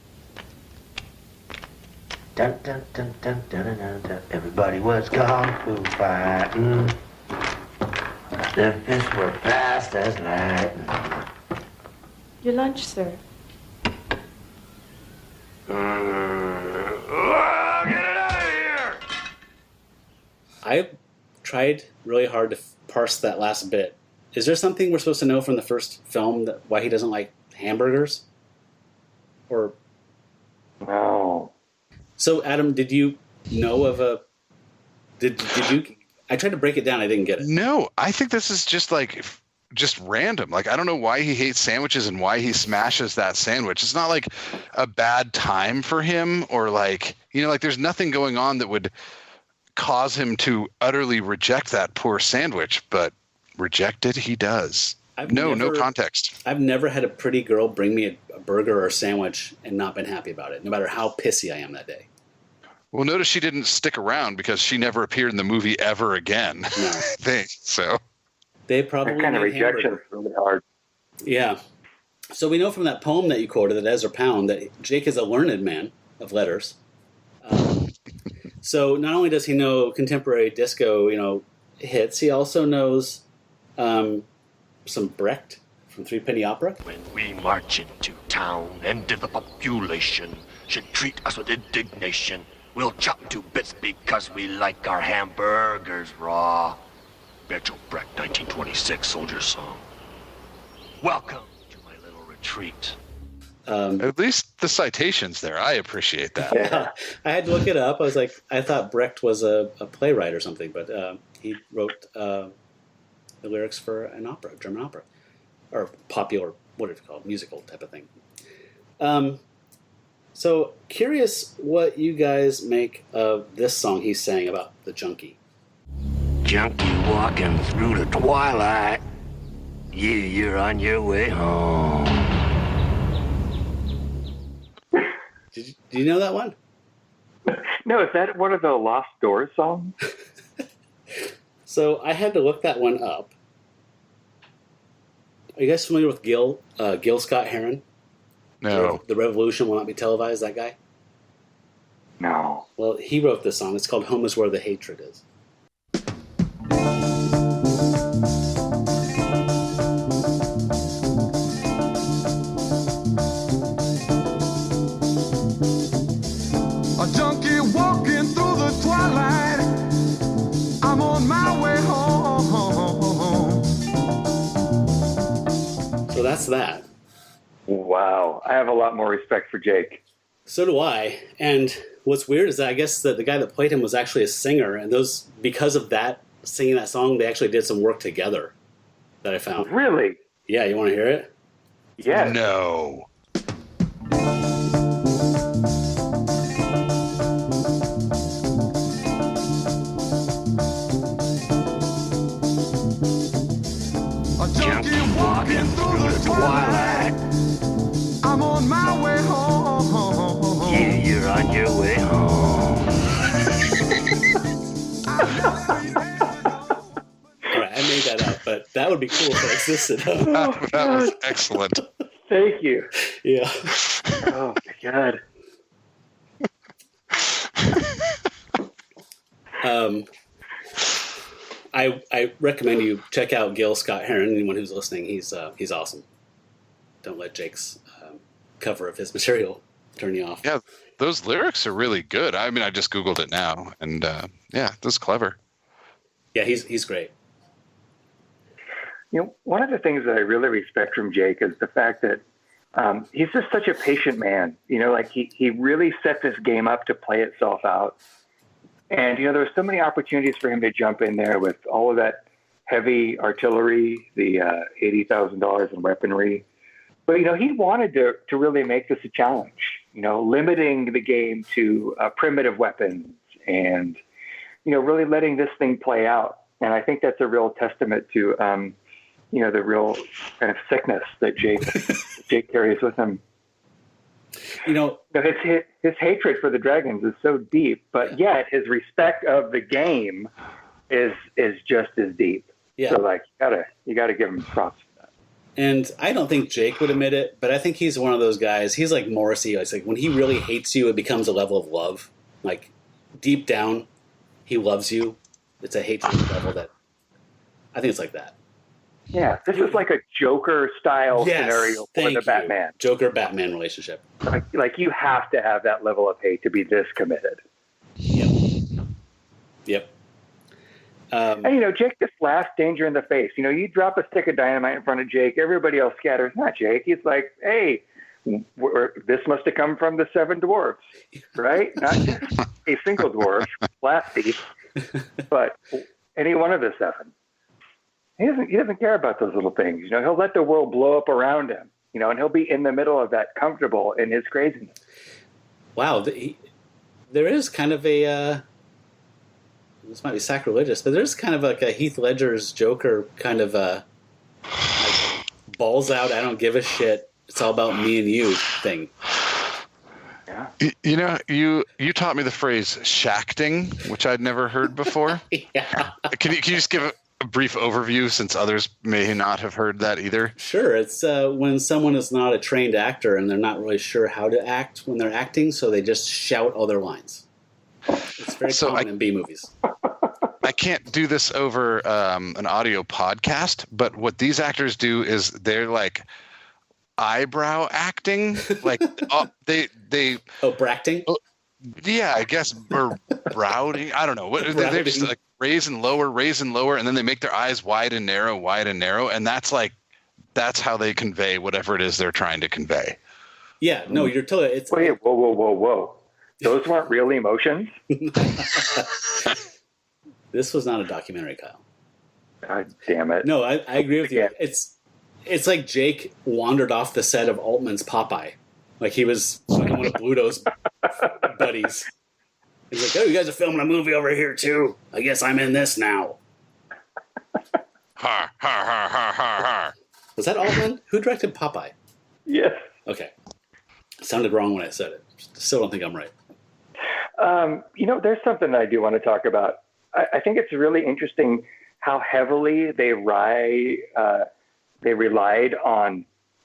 Dun, dun, dun, dun, dun, dun, dun. Everybody was kung fu fighting. The fists were fast as lightning. Your lunch, sir. Get it out of here! I tried really hard to parse that last bit. Is there something we're supposed to know from the first film that why he doesn't like hamburgers? Or no. So Adam, did you know of a? Did you? I tried to break it down. I didn't get it. No, I think this is just random. Like, I don't know why he hates sandwiches and why he smashes that sandwich. It's not like a bad time for him or there's nothing going on that would cause him to utterly reject that poor sandwich, but reject it he does. No context. I've never had a pretty girl bring me a burger or a sandwich and not been happy about it, no matter how pissy I am that day. Well, notice she didn't stick around because she never appeared in the movie ever again. No. I think so. They probably that kind of rejection is really hard. Yeah. So we know from that poem that you quoted, that Ezra Pound, that Jake is a learned man of letters. So not only does he know contemporary disco, hits, he also knows some Brecht from Three Penny Opera. When we march into town, and if the population should treat us with indignation, we'll chop to bits because we like our hamburgers raw. Bertolt Brecht, 1926 soldier song. Welcome to my little retreat. At least the citations there, I appreciate that. Yeah. I had to look it up. I thought Brecht was a playwright or something, but he wrote the lyrics for an opera, German opera, or popular, what is it called, musical type of thing. So curious what you guys make of this song he sang about the junkie. Junkie walking through the twilight. You're on your way home. Do you know that one? No, is that one of the Lost Doors songs? So I had to look that one up. Are you guys familiar with Gil Scott Heron? No. The Revolution Will Not Be Televised, that guy? No. Well, he wrote this song. It's called Home Is Where the Hatred Is. A junkie walking through the twilight. I'm on my way home. So that's that. Wow. I have a lot more respect for Jake. So do I. And what's weird is that I guess that the guy that played him was actually a singer, and because of that, singing that song, they actually did some work together that I found. Really? Yeah, you want to hear it? Yeah. No. Junkie walking through the twilight. I'm on my way home. Yeah, you're on your way home. All right, I made that up, but that would be cool if it existed. That was excellent. Thank you. Yeah. Oh, my God. I recommend you check out Gil Scott Heron. Anyone who's listening, he's awesome. Don't let Jake's cover of his material turn you off. Yeah, those lyrics are really good. I mean, I just Googled it now, and yeah, this is clever. Yeah, he's great. One of the things that I really respect from Jake is the fact that he's just such a patient man. He really set this game up to play itself out. And, there were so many opportunities for him to jump in there with all of that heavy artillery, the $80,000 in weaponry. But, he wanted to really make this a challenge, limiting the game to primitive weapons and, really letting this thing play out. And I think that's a real testament to, the real kind of sickness that Jake carries with him. His hatred for the dragons is so deep, but yet his respect of the game is just as deep. Yeah. So you gotta give him props for that. And I don't think Jake would admit it, but I think he's one of those guys. He's like Morrissey. It's like when he really hates you, it becomes a level of love. Like deep down, he loves you. It's a hatred level that I think it's like that. Yeah, this is like a Joker-style scenario for the Batman. Joker-Batman relationship. Like you have to have that level of hate to be this committed. Yep. And, Jake just laughs danger in the face. You drop a stick of dynamite in front of Jake, everybody else scatters. Not Jake. He's like, hey, this must have come from the 7 dwarves, right? Not just a single dwarf, Blasty, but any one of the 7. He doesn't care about those little things. He'll let the world blow up around him, and he'll be in the middle of that, comfortable in his craziness. Wow. There is kind of a, this might be sacrilegious, but there's kind of like a Heath Ledger's Joker kind of like balls out, I don't give a shit, it's all about me and you thing. Yeah. You taught me the phrase shacting, which I'd never heard before. Yeah. Can you just give a brief overview, since others may not have heard that either? Sure. It's when someone is not a trained actor and they're not really sure how to act when they're acting, so they just shout all their lines. It's very common in B movies. I can't do this over an audio podcast, but what these actors do is they're like eyebrow acting, like they bracting. Yeah, I guess, or browding. I don't know. They're just like raise and lower, and then they make their eyes wide and narrow, and that's how they convey whatever it is they're trying to convey. Yeah, no, you're totally. It's wait, whoa! Those weren't real emotions. This was not a documentary, Kyle. God damn it! No, I agree with you. It's like Jake wandered off the set of Altman's Popeye, like he was one of Bluto's buddies. He's like, oh, you guys are filming a movie over here too. I guess I'm in this now. Ha, ha, ha, ha, ha, ha. Was that Altman? Who directed Popeye? Yes. Okay. It sounded wrong when I said it. Still don't think I'm right. There's something that I do want to talk about. I think it's really interesting how heavily they relied on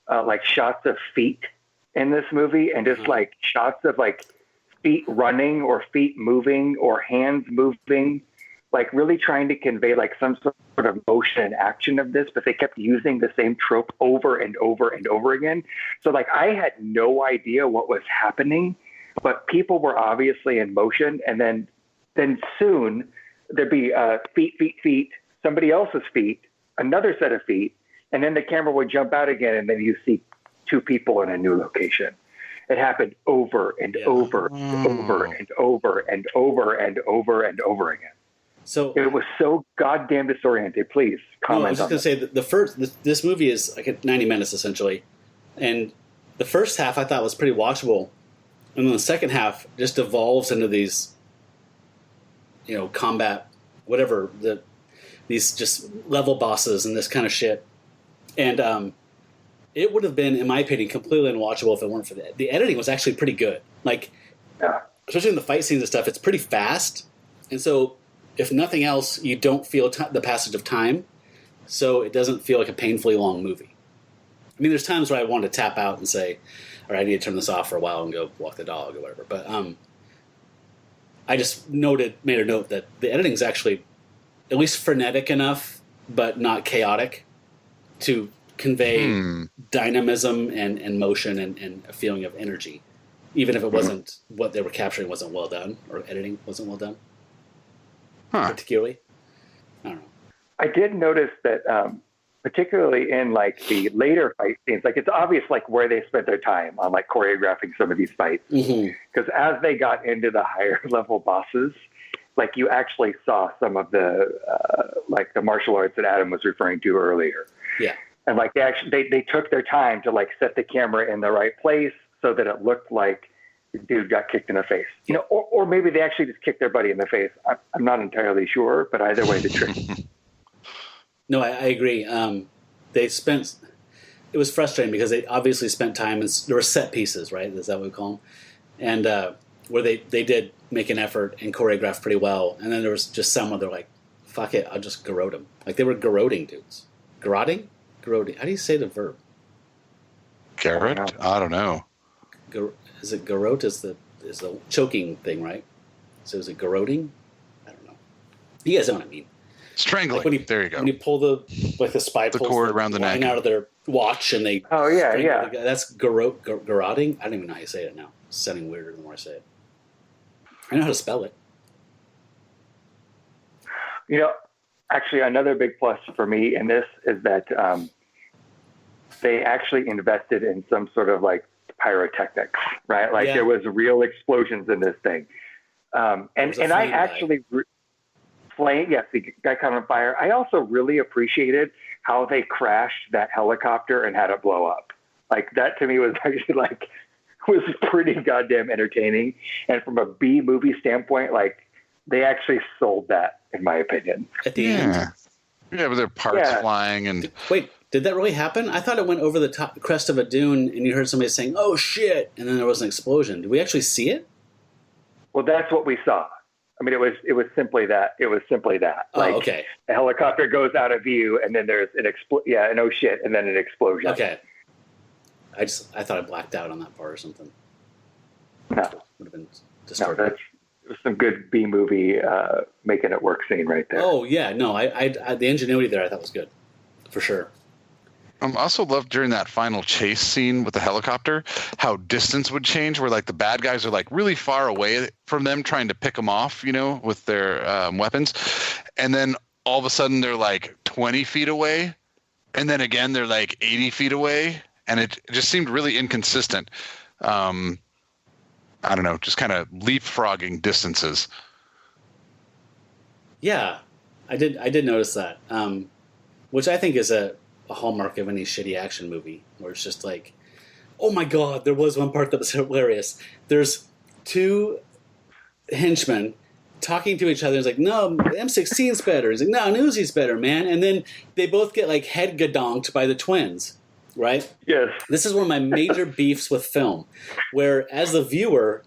like shots of feet in this movie, and just like shots of like feet running or feet moving or hands moving, like really trying to convey like some sort of motion and action of this, but they kept using the same trope over and over and over again. So like I had no idea what was happening, but people were obviously in motion, and then soon there'd be feet, somebody else's feet, another set of feet, and then the camera would jump out again, and then you see 2 people in a new location. It happened over and over and over and over and over and over and over again. So it was so goddamn disoriented. Please comment. No, I was just going to say this movie is like 90 minutes essentially, and the first half I thought was pretty watchable, and then the second half just evolves into these, combat, whatever, these just level bosses and this kind of shit, and it would have been, in my opinion, completely unwatchable if it weren't for that. The editing was actually pretty good. Like, especially in the fight scenes and stuff, it's pretty fast. And so, if nothing else, you don't feel the passage of time. So it doesn't feel like a painfully long movie. I mean, there's times where I want to tap out and say, all right, I need to turn this off for a while and go walk the dog or whatever. But I just made a note that the editing is actually at least frenetic enough, but not chaotic, to convey dynamism and motion and a feeling of energy, even if it wasn't what they were capturing wasn't well done, or editing wasn't well done. Particularly, I don't know. I did notice that, particularly in like the later fight scenes, like it's obvious like where they spent their time on like choreographing some of these fights, because as they got into the higher level bosses, like you actually saw some of the like the martial arts that Adam was referring to earlier. Yeah. And like they took their time to like set the camera in the right place so that it looked like the dude got kicked in the face. You know, or maybe they actually just kicked their buddy in the face. I'm not entirely sure, but either way, the trick. No, I agree. It was frustrating because they obviously spent time, and there were set pieces, right? Is that what we call them? And where they did make an effort and choreograph pretty well. And then there was just some where they're like, fuck it, I'll just garrote them. Like they were garroting dudes. Garroting? Garroting. How do you say the verb? Garrot? I don't know. Is it garrote? Is the choking thing, right? So is it garroting? I don't know. You guys know what I mean. Strangling. Like there you go. When you pull the spy pulls cord around the neck out of their watch and they. Oh yeah. That's garroting. I don't even know how you say it now. It's sounding weirder the more I say it. I know how to spell it. You know, actually, another big plus for me in this is that they actually invested in some sort of like pyrotechnics, right? Like there was real explosions in this thing, and I actually. Flame, yes, the guy caught on fire. I also really appreciated how they crashed that helicopter and had it blow up. Like that to me was actually was pretty goddamn entertaining. And from a B movie standpoint, like they actually sold that, in my opinion. At the end, yeah, with their parts flying and. Wait, did that really happen? I thought it went over the crest of a dune, and you heard somebody saying, "Oh shit!" and then there was an explosion. Did we actually see it? Well, that's what we saw. I mean, it was simply that. It was simply that. Like, oh, okay. A helicopter goes out of view, and then there's an and oh shit, and then an explosion. Okay. I thought I blacked out on that part or something. No, would have been disturbing. No, it was some good B movie making it work scene right there. Oh yeah, no, I the ingenuity there I thought was good, for sure. I also loved during that final chase scene with the helicopter how distance would change, where like the bad guys are like really far away from them trying to pick them off, you know, with their weapons, and then all of a sudden they're like 20 feet away, and then again they're like 80 feet away, and it just seemed really inconsistent. I don't know, just kind of leapfrogging distances. Yeah, I did notice that, which I think is a hallmark of any shitty action movie, where it's just like, oh my god, there was one part that was hilarious. There's two henchmen talking to each other. It's like, no, M16's better. It's like, no, an Uzi's better, man. And then they both get like head gadonked by the twins, right? Yes. This is one of my major beefs with film, where as the viewer,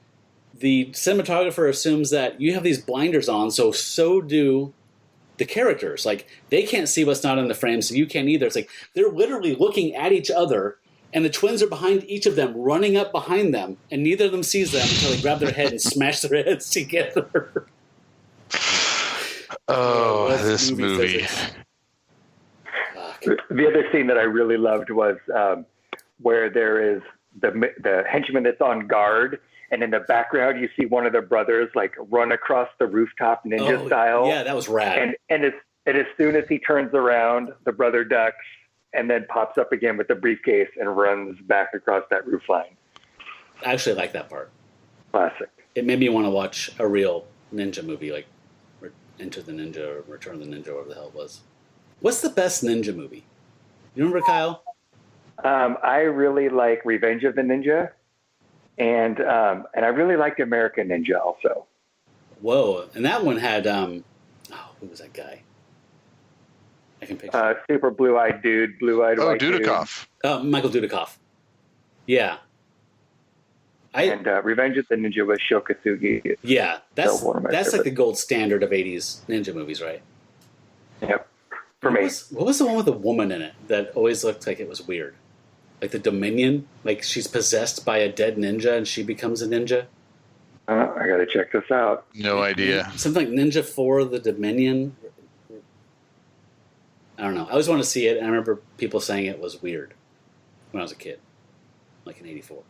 the cinematographer assumes that you have these blinders on, so do the characters. Like, they can't see what's not in the frame, so you can't either. It's like they're literally looking at each other, and the twins are behind each of them, running up behind them, and neither of them sees them until they grab their head and smash their heads together. Oh, this movie. The other scene that I really loved was where there is the henchman that's on guard, and in the background you see one of the brothers like run across the rooftop ninja style. Yeah, that was rad. And as soon as he turns around, the brother ducks and then pops up again with the briefcase and runs back across that roof line. I actually like that part. Classic. It made me want to watch a real ninja movie, like Enter the Ninja or Return of the Ninja, whatever the hell it was. What's the best ninja movie? You remember, Kyle? I really like Revenge of the Ninja, and I really liked American Ninja also. Whoa! And that one had who was that guy? I can picture. Super blue-eyed dude, blue-eyed white Dudikoff. Michael Dudikoff. Yeah. And Revenge of the Ninja was Shokatsugi. Yeah, that's like the gold standard of 80s ninja movies, right? Yep. For me. What was the one with the woman in it that always looked like it was weird? Like the Dominion? Like she's possessed by a dead ninja and she becomes a ninja? I gotta check this out. No idea. Something like Ninja 4, the Dominion? I don't know. I always wanted to see it, and I remember people saying it was weird when I was a kid, like in 84.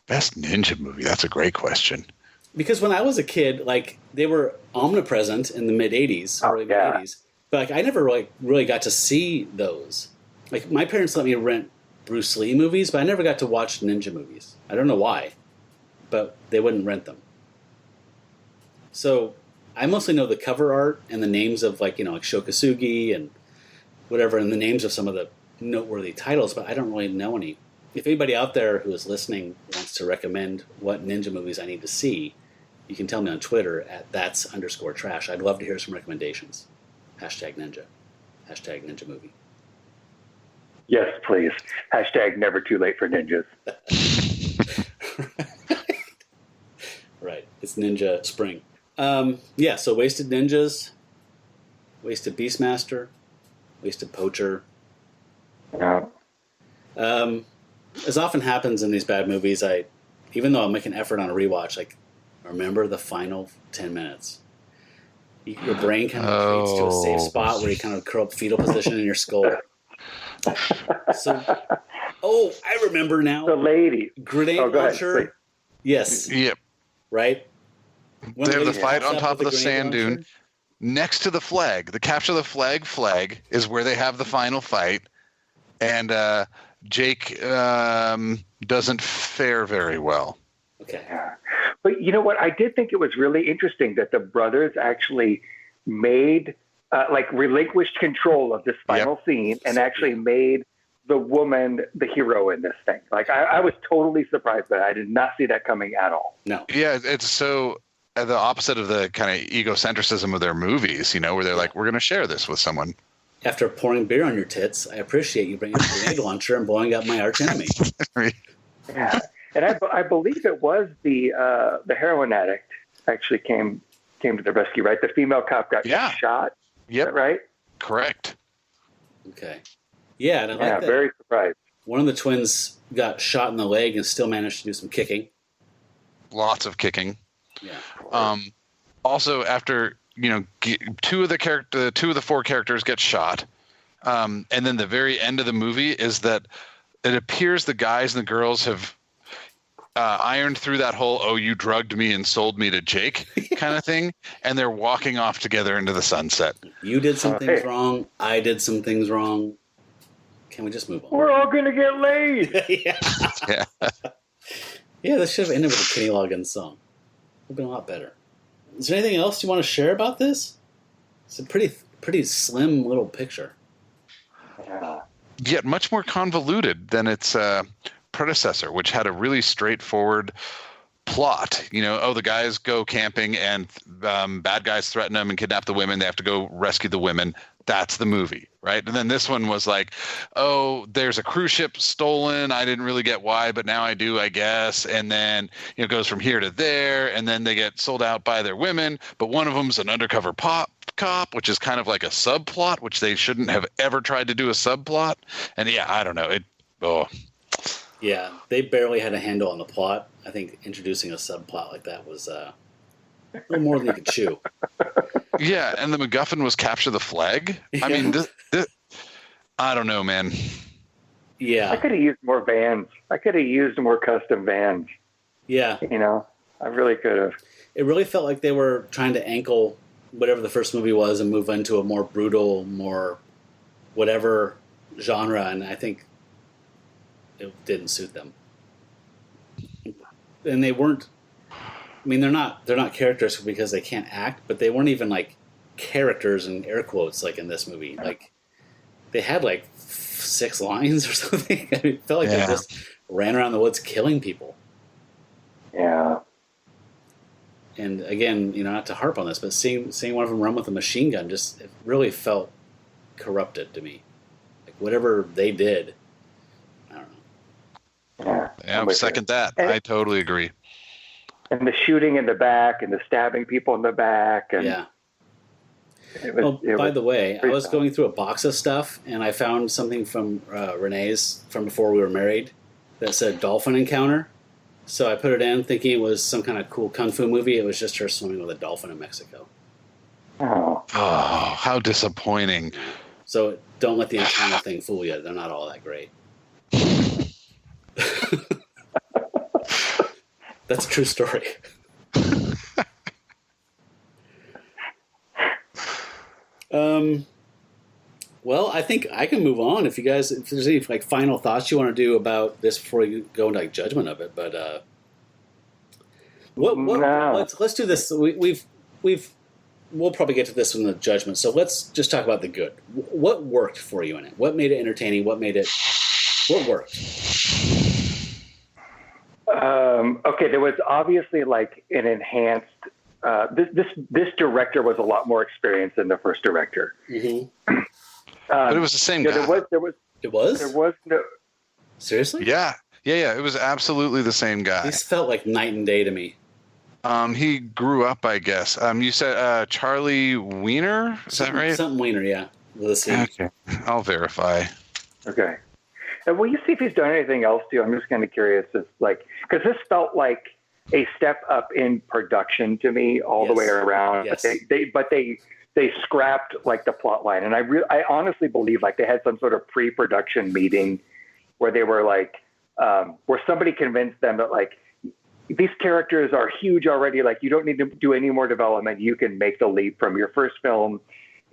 Best ninja movie? That's a great question. Because when I was a kid, like, they were omnipresent in the mid-'80s, early mid-'80s, but like I never really got to see those. Like, my parents let me rent Bruce Lee movies, but I never got to watch ninja movies. I don't know why, but they wouldn't rent them. So I mostly know the cover art and the names of like Shokasugi and whatever, and the names of some of the noteworthy titles, but I don't really know any. If anybody out there who is listening wants to recommend what ninja movies I need to see, you can tell me on Twitter at @that's_trash. I'd love to hear some recommendations. #ninja. #ninja movie. Yes, please. #never too late for ninjas. Right. It's Ninja Spring. Yeah, so Wasted Ninjas, Wasted Beastmaster, Wasted Poacher. Yeah. As often happens in these bad movies, even though I'll make an effort on a rewatch, remember the final 10 minutes. Your brain kind of retreats to a safe spot where you kind of curl up fetal position in your skull. So, I remember now. The lady. Grenade launcher. Ahead, yes. Yep. Right? They have the fight on top of the sand dune next to the flag. The capture the flag is where they have the final fight. And Jake doesn't fare very well. Okay. Yeah. But you know what? I did think it was really interesting that the brothers actually made, relinquished control of this final scene and actually made the woman the hero in this thing. Like, I was totally surprised by that. I did not see that coming at all. No. Yeah, it's so the opposite of the kind of egocentrism of their movies, where they're like, we're going to share this with someone. After pouring beer on your tits, I appreciate you bringing a grenade launcher and blowing up my arch enemy. Yeah. And I believe it was the heroin addict actually came to the rescue, right? The female cop got shot. Yep. Is that right? Correct. Okay. Yeah, and I like that. Very surprised. One of the twins got shot in the leg and still managed to do some kicking. Lots of kicking. Yeah. Also, after two of the four characters get shot, and then the very end of the movie is that it appears the guys and the girls have ironed through that whole "oh, you drugged me and sold me to Jake" kind of thing, and they're walking off together into the sunset. You did some things wrong. I did some things wrong. Can we just move on? We're all gonna get laid. Yeah. Yeah, this should have ended with a Kenny Loggins song. It would have been a lot better. Is there anything else you want to share about this? It's a pretty slim little picture. Yeah. Yet much more convoluted than its predecessor, which had a really straightforward plot. The guys go camping and bad guys threaten them and kidnap the women. They have to go rescue the women. That's the movie, right? And then this one was like, there's a cruise ship stolen. I didn't really get why, but now I do, I guess. And then it goes from here to there, and then they get sold out by their women. But one of them's an undercover cop, which is kind of like a subplot, which they shouldn't have ever tried to do a subplot. And yeah, I don't know. Yeah, they barely had a handle on the plot. I think introducing a subplot like that was a little more than you could chew. Yeah, and the MacGuffin was capture the flag. I mean, this, I don't know, man. Yeah. I could have used more vans. I could have used more custom vans. Yeah. I really could have. It really felt like they were trying to ankle whatever the first movie was and move into a more brutal, more whatever genre, and I think it didn't suit them. And they weren't. I mean, they're not characters because they can't act, but they weren't even like characters in air quotes like in this movie. Like they had like 6 lines or something. I mean, it felt like they just ran around the woods killing people. Yeah. And again, not to harp on this, but seeing one of them run with a machine gun it really felt corrupted to me. Like whatever they did, I don't know. Yeah, second that. I totally agree. And the shooting in the back and the stabbing people in the back. And yeah. By the way, I was going through a box of stuff and I found something from Renee's from before we were married that said dolphin encounter. So I put it in thinking it was some kind of cool kung fu movie. It was just her swimming with a dolphin in Mexico. Oh, how disappointing. So don't let the encounter thing fool you. They're not all that great. That's a true story. Well, I think I can move on if there's any like final thoughts you want to do about this before you go into like judgment of it. But let's do this. we'll probably get to this in the judgment. So let's just talk about the good. What worked for you in it? What made it entertaining? What worked? Okay, there was obviously like an enhanced. This director was a lot more experienced than the first director. Mm-hmm. But it was the same guy. There was no. Seriously? Yeah. It was absolutely the same guy. This felt like night and day to me. He grew up, I guess. You said Charlie Wiener? Is that right? Something Wiener, yeah. Okay, I'll verify. Okay. And will you see if he's done anything else too? I'm just kind of curious. It's like, because this felt like a step up in production to me all the way around. Yes. But they scrapped like the plot line, and I honestly believe like they had some sort of pre-production meeting where they were like, where somebody convinced them that like these characters are huge already. Like you don't need to do any more development. You can make the leap from your first film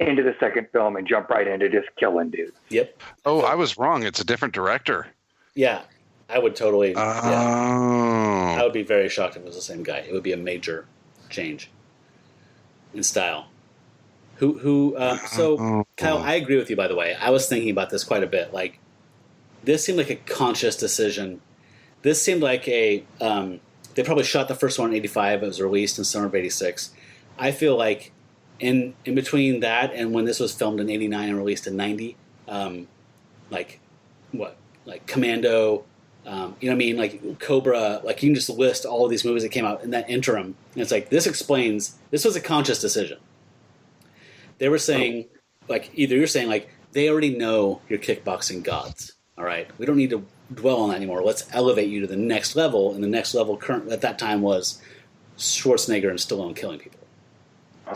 into the second film and jump right into just killing dudes. Yep. Oh, I was wrong. It's a different director. Yeah, I would totally. Oh. Yeah. I would be very shocked if it was the same guy. It would be a major change in style. So Kyle, I agree with you, by the way. I was thinking about this quite a bit. Like, this seemed like a conscious decision. This seemed like they probably shot the first one in 85. It was released in summer of 86. I feel like in between that and when this was filmed in 89 and released in 90, like Commando, you know what I mean? Like Cobra, like you can just list all of these movies that came out in that interim. And it's like, this was a conscious decision. They were saying, like, either you're saying, like, they already know you're kickboxing gods, all right? We don't need to dwell on that anymore. Let's elevate you to the next level, and the next level at that time was Schwarzenegger and Stallone killing people.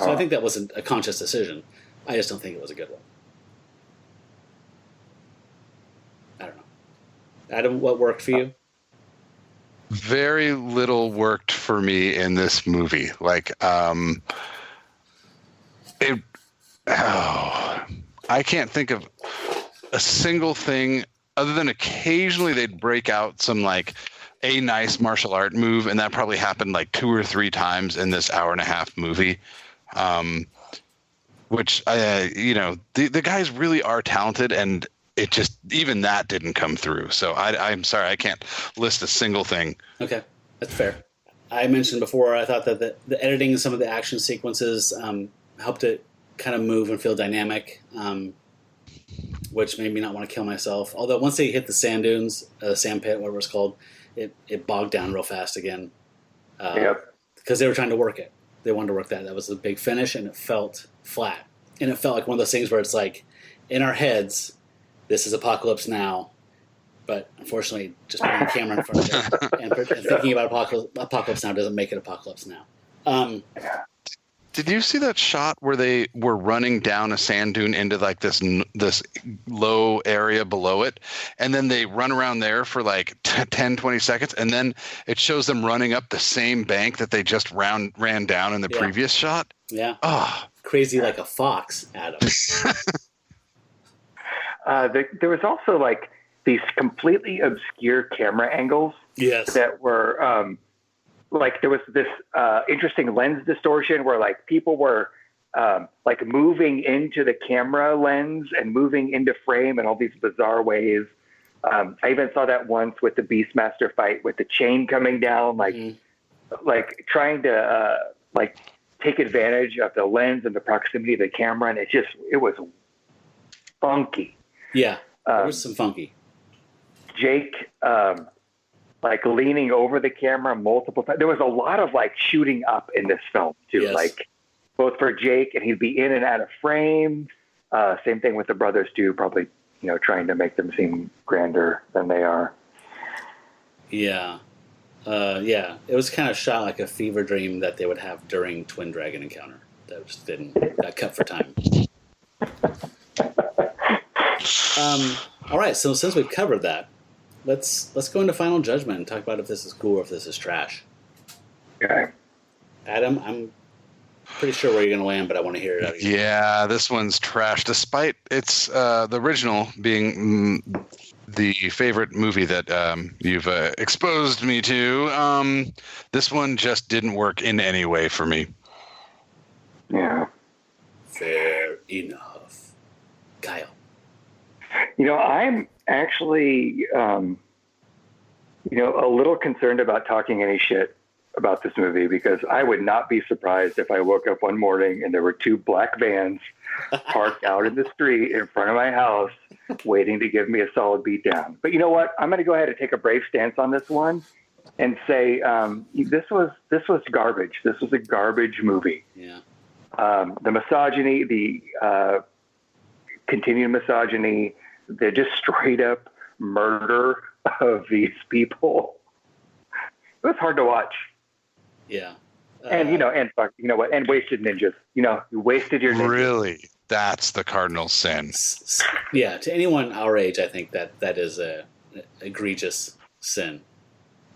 So I think that was a conscious decision. I just don't think it was a good one. I don't know. Adam, what worked for you? Very little worked for me in this movie. Like, I can't think of a single thing other than occasionally they'd break out some like a nice martial art move, and that probably happened like 2 or 3 times in this hour-and-a-half movie. Which the guys really are talented, and it just even that didn't come through. So I'm sorry, I can't list a single thing. Okay, that's fair. I mentioned before I thought that the editing and some of the action sequences helped it kind of move and feel dynamic, which made me not want to kill myself. Although once they hit the sand dunes, sand pit, whatever it's called, it bogged down real fast again. Because they were trying to work it. They wanted to work that. That was the big finish, and it felt flat. And it felt like one of those things where it's like, in our heads, this is Apocalypse Now. But unfortunately, just putting a camera in front of it and thinking about Apocalypse Now doesn't make it Apocalypse Now. Did you see that shot where they were running down a sand dune into like this low area below it, and then they run around there for like 10, 20 seconds, and then it shows them running up the same bank that they just ran down in the previous shot? Yeah. Oh, crazy like a fox, Adam. There was also like these completely obscure camera angles that were like there was this interesting lens distortion where like people were like moving into the camera lens and moving into frame in all these bizarre ways. I even saw that once with the Beastmaster fight with the chain coming down, like trying to like take advantage of the lens and the proximity of the camera, and it was funky. Yeah, there was some funky. Jake, like leaning over the camera multiple times. There was a lot of like shooting up in this film too, like both for Jake, and he'd be in and out of frame. Same thing with the brothers too, probably, trying to make them seem grander than they are. Yeah. It was kind of shot like a fever dream that they would have during Twin Dragon Encounter. That just got cut for time. All right, so since we've covered that, let's go into final judgment and talk about if this is cool or if this is trash. Okay. Adam, I'm pretty sure where you're going to land, but I want to hear it out of you. Yeah, this one's trash, despite its the original being the favorite movie that you've exposed me to. This one just didn't work in any way for me. Yeah. Fair enough. Kyle. I'm actually, a little concerned about talking any shit about this movie because I would not be surprised if I woke up one morning and there were 2 black vans parked out in the street in front of my house waiting to give me a solid beat down. But you know what? I'm going to go ahead and take a brave stance on this one and say this was garbage. This was a garbage movie. Yeah. The misogyny, the continued misogyny, the just straight up murder of these people. It was hard to watch. Yeah. And and wasted ninjas. You wasted your ninjas. Really? That's the cardinal sin. Yeah, to anyone our age, I think that is a egregious sin.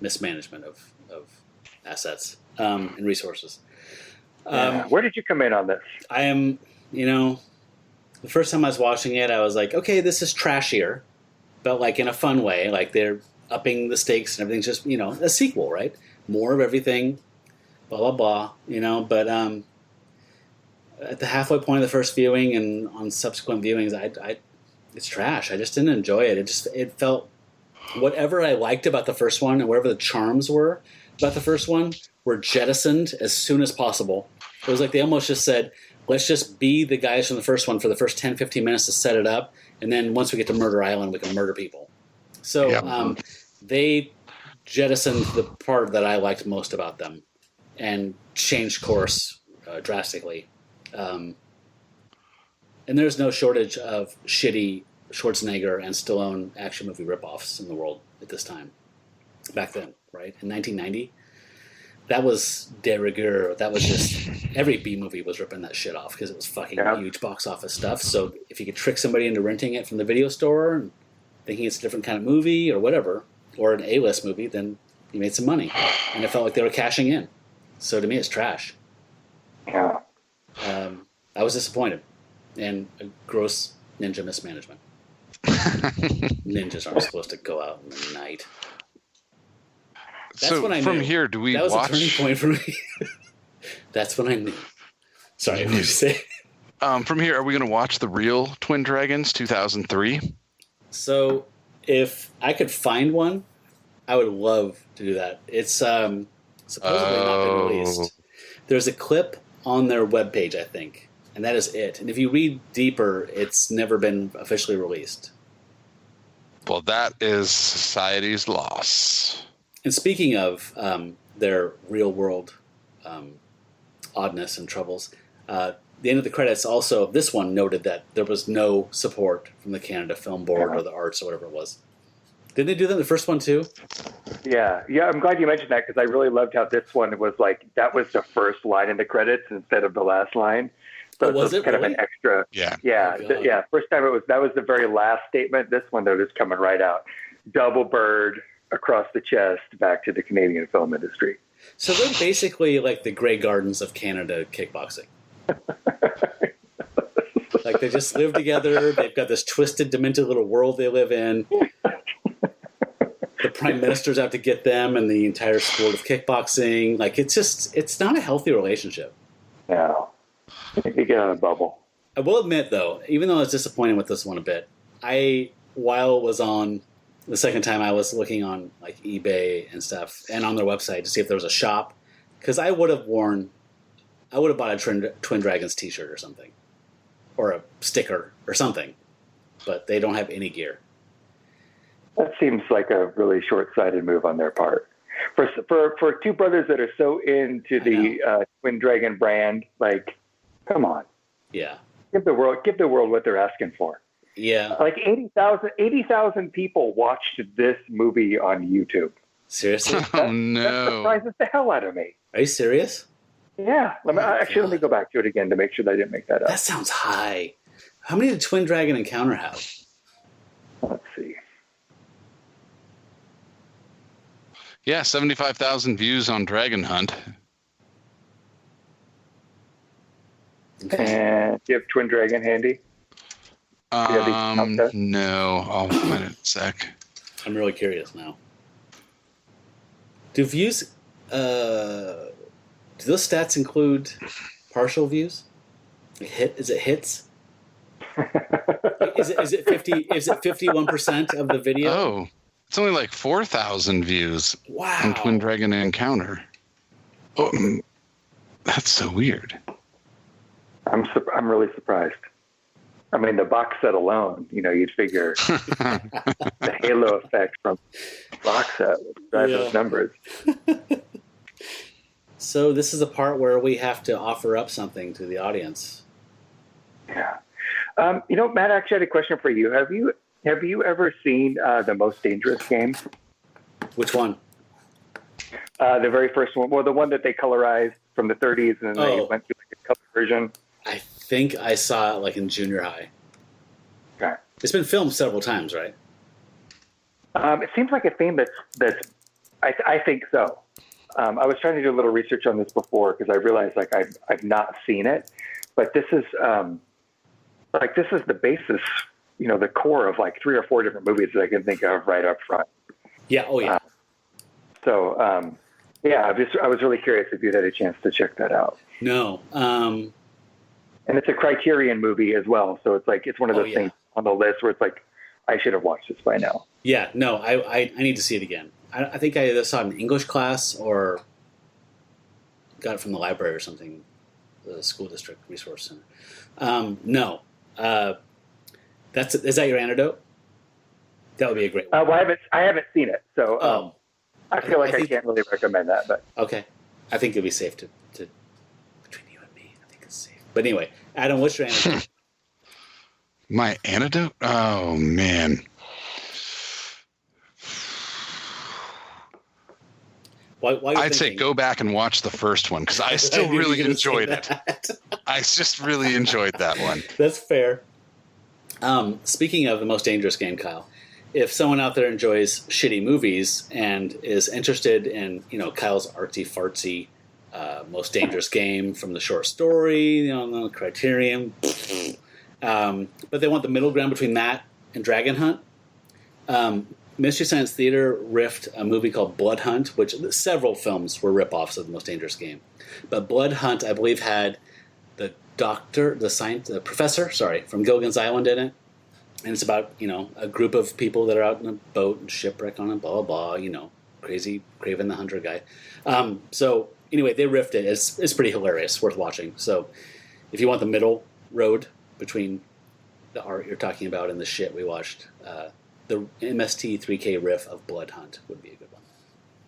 Mismanagement of assets and resources. Where did you come in on this? I am, the first time I was watching it, I was like, okay, this is trashier, but like in a fun way. Like they're upping the stakes and everything's just, a sequel, right? More of everything, blah, blah, blah, But at the halfway point of the first viewing and on subsequent viewings, it's trash. I just didn't enjoy it. It felt, whatever I liked about the first one and whatever the charms were about the first one were jettisoned as soon as possible. It was like they almost just said, let's just be the guys from the first one for the first 10, 15 minutes to set it up. And then once we get to Murder Island, we can murder people. So they jettisoned the part that I liked most about them and changed course drastically. And there's no shortage of shitty Schwarzenegger and Stallone action movie ripoffs in the world at this time. Back then, right? In 1990. That was de rigueur. That was just every B movie was ripping that shit off because it was fucking huge box office stuff. So if you could trick somebody into renting it from the video store and thinking it's a different kind of movie or whatever, or an A-list movie, then you made some money. And it felt like they were cashing in. So to me, it's trash. Yeah. I was disappointed. And a gross ninja mismanagement. Ninjas aren't supposed to go out in the night. That's so when I from knew. here, do we that was watch? a turning point for me. That's when I knew. Sorry, what did you say? From here, are we going to watch the real Twin Dragons 2003? So, if I could find one, I would love to do that. It's supposedly not been released. There's a clip on their webpage, I think, and that is it. And if you read deeper, it's never been officially released. Well, that is society's loss. And speaking of their real-world oddness and troubles, the end of the credits also, this one noted that there was no support from the Canada Film Board or the Arts or whatever it was. Didn't they do that in the first one too? Yeah. I'm glad you mentioned that because I really loved how this one was like, that was the first line in the credits instead of the last line. So was it kind really? of an extra. Yeah. Yeah. First time that was the very last statement. This one, though, is coming right out. Double bird across the chest back to the Canadian film industry. So they're basically like the Grey Gardens of Canada kickboxing. Like they just live together. They've got this twisted, demented little world they live in. The Prime Minister's out to get them and the entire sport of kickboxing. Like it's not a healthy relationship. No. You get on a bubble. I will admit, though, even though I was disappointed with this one a bit, while it was on the second time, I was looking on like eBay and stuff and on their website to see if there was a shop, because I would have bought a Twin Dragons t-shirt or something, or a sticker or something, but they don't have any gear. That seems like a really short-sighted move on their part. For two brothers that are so into the Twin Dragon brand, like, come on. Yeah. Give the world what they're asking for. Yeah. Like 80,000 people watched this movie on YouTube. Seriously? That surprises the hell out of me. Are you serious? Yeah. Let me go back to it again to make sure that I didn't make that up. That sounds high. How many did Twin Dragon Encounter have? Let's see. Yeah, 75,000 views on Dragon Hunt. And do you have Twin Dragon handy? No, I'll find it in a sec. I'm really curious now. Do views? Do those stats include partial views? Is it hits? Is it 51% of the video? Oh, it's only like 4,000 views. Wow. On Twin Dragon Encounter. Oh, that's so weird. I'm really surprised. I mean, the box set alone, you'd figure the halo effect from the box set would drive those numbers. So this is a part where we have to offer up something to the audience. Yeah. Matt, I actually had a question for you. Have you ever seen The Most Dangerous Game? Which one? The very first one. Well, the one that they colorized from the 30s, and then they went to a color version. I think I saw it like in junior high. Okay. It's been filmed several times, right? It seems like a theme that's I think so. I was trying to do a little research on this before because I realized like I've not seen it, but this is the basis, the core of like 3 or 4 different movies that I can think of right up front. Yeah. Oh yeah. I was really curious if you'd had a chance to check that out. No. And it's a Criterion movie as well, so it's one of those things on the list where it's like I should have watched this by now. Yeah. No. I need to see it again. I think I either saw it in English class or got it from the library or something, the school district resource center. No. Is that your antidote? That would be a great one. Well, I haven't seen it, so I feel like I can't really recommend that. But okay, I think it'd be safe to between you and me. I think it's safe. But anyway, Adam, what's your antidote? My antidote? Oh man. I'd say go back and watch the first one because I still really enjoyed it. I just really enjoyed that one. That's fair. Speaking of The Most Dangerous Game, Kyle, if someone out there enjoys shitty movies and is interested in, Kyle's artsy-fartsy Most Dangerous Game from the short story, the Criterion, but they want the middle ground between that and Dragon Hunt, Mystery Science Theater riffed a movie called Blood Hunt, which several films were rip-offs of The Most Dangerous Game. But Blood Hunt, I believe, had the professor, from Gilligan's Island in it. And it's about, a group of people that are out in a boat and shipwreck on a blah, blah, blah, crazy Craven the Hunter guy. So anyway, they riffed it. It's pretty hilarious, worth watching. So if you want the middle road between the art you're talking about and the shit we watched, the MST3K riff of Blood Hunt would be a good one.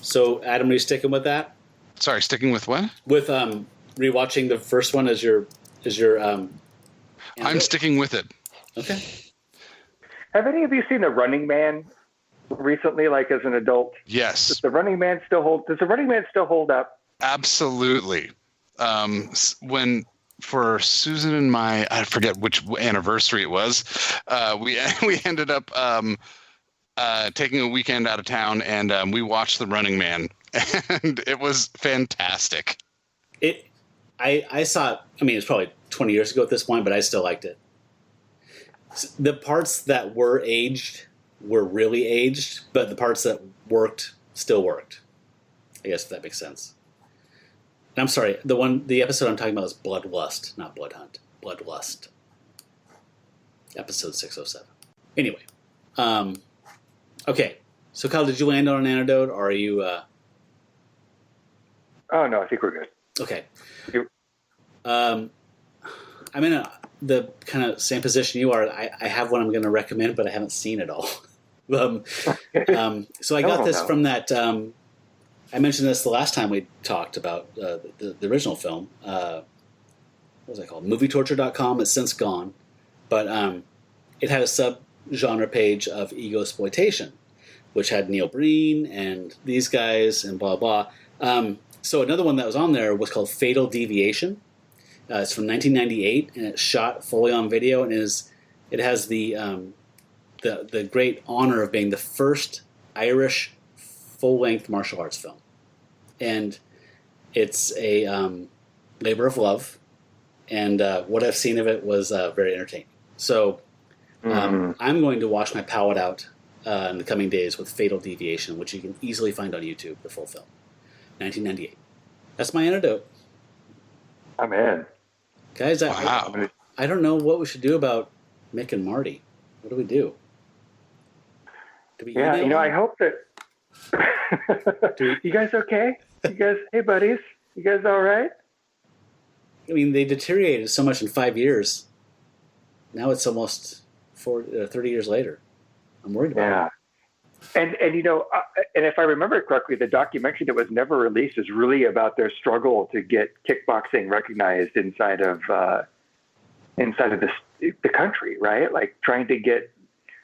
So, Adam, are you sticking with that? Sorry, sticking with what? With rewatching the first one as your I'm sticking with it. Okay. Have any of you seen The Running Man recently, like as an adult? Yes. Does The Running Man still hold up? Absolutely. For Susan and I forget which anniversary it was, we ended up taking a weekend out of town, and we watched The Running Man, and it was fantastic. I saw it, it's probably 20 years ago at this point, but I still liked it. The parts that were aged were really aged, but the parts that worked still worked. I guess if that makes sense. And I'm sorry, the episode I'm talking about is Bloodlust, not Blood Hunt. Bloodlust. Episode 607. Anyway. Okay. So, Kyle, did you land on an antidote, or are you... Oh, no, I think we're good. Okay. I'm in the kind of same position you are. I have one I'm going to recommend, but I haven't seen it all. So I got this from that... I mentioned this the last time we talked about the original film. What was it called? MovieTorture.com. It's since gone. But it had a sub-genre page of ego-exploitation, which had Neil Breen and these guys and blah, blah. So another one that was on there was called Fatal Deviation. It's from 1998, and it's shot fully on video, and it has the great honor of being the first Irish full-length martial arts film. And it's a labor of love, and what I've seen of it was very entertaining. So I'm going to wash my palate out in the coming days with Fatal Deviation, which you can easily find on YouTube, the full film. 1998. That's my antidote. I'm in. Guys, I don't know what we should do about Mick and Marty. What do we do? Yeah, I hope that... You guys okay? You guys, hey, buddies. You guys all right? I mean, they deteriorated so much in 5 years. Now it's almost 30 years later. I'm worried about it. And and if I remember correctly, the documentary that was never released is really about their struggle to get kickboxing recognized inside of the country, right? Like trying to get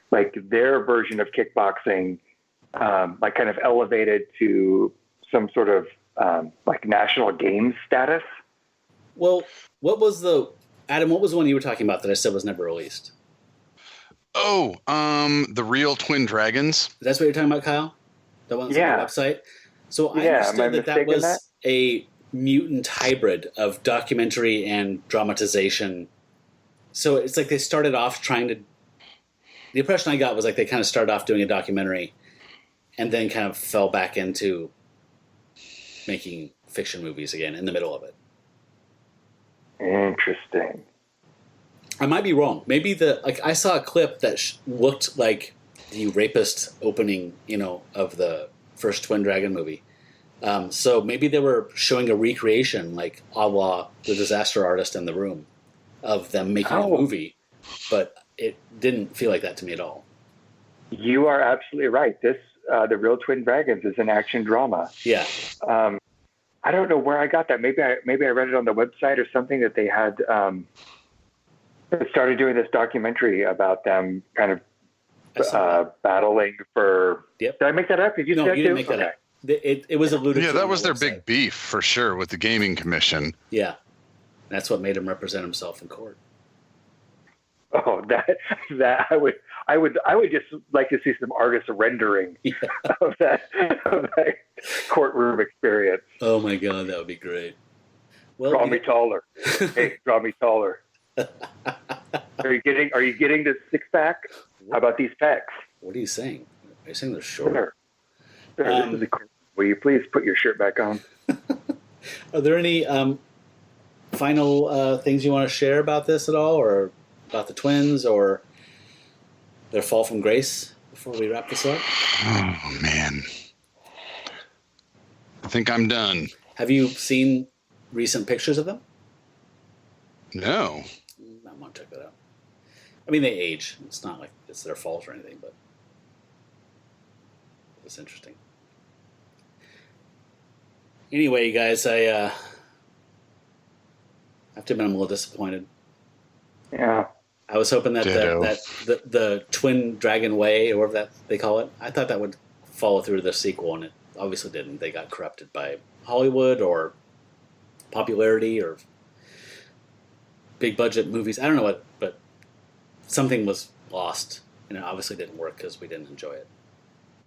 like their version of kickboxing, like kind of elevated to some sort of like national games status. Well, Adam, what was the one you were talking about that I said was never released? Oh, the real Twin Dragons. That's what you're talking about, Kyle? The one that's on the website? So I understood that was a mutant hybrid of documentary and dramatization. So it's like they started off trying to... The impression I got was like they kind of started off doing a documentary and then kind of fell back into making fiction movies again in the middle of it. Interesting. I might be wrong. Maybe I saw a clip that looked like the rapist opening, of the first Twin Dragon movie. So maybe they were showing a recreation, like a la The Disaster Artist in the Room, of them making a movie, but it didn't feel like that to me at all. You are absolutely right. This, The Real Twin Dragons, is an action drama. Yeah. I don't know where I got that. Maybe I read it on the website or something that they had. They started doing this documentary about them kind of battling for... Yep. Did I make that up? Did you say that you didn't make that up. It was alluded to. Yeah, that was their big beef for sure with the Gaming Commission. Yeah. That's what made him represent himself in court. Oh, that I would just like to see some artist rendering of that courtroom experience. Oh my God, that would be great. Well, draw me taller. Hey, draw me taller. Are you getting this six pack? How about these packs? What are you saying? Are you saying they're short? Will you please put your shirt back on? Are there any final things you want to share about this at all, or about the twins, or their fall from grace before we wrap this up? Oh man, I think I'm done. Have you seen recent pictures of them? No. I want to check that out. I mean, they age. It's not like it's their fault or anything, but it's interesting. Anyway, you guys, I have to admit I'm a little disappointed. Yeah. I was hoping that the Twin Dragon Way, or whatever that they call it, I thought that would follow through to the sequel, and it obviously didn't. They got corrupted by Hollywood or popularity or big budget movies. I don't know what, but something was lost, and it obviously didn't work because we didn't enjoy it.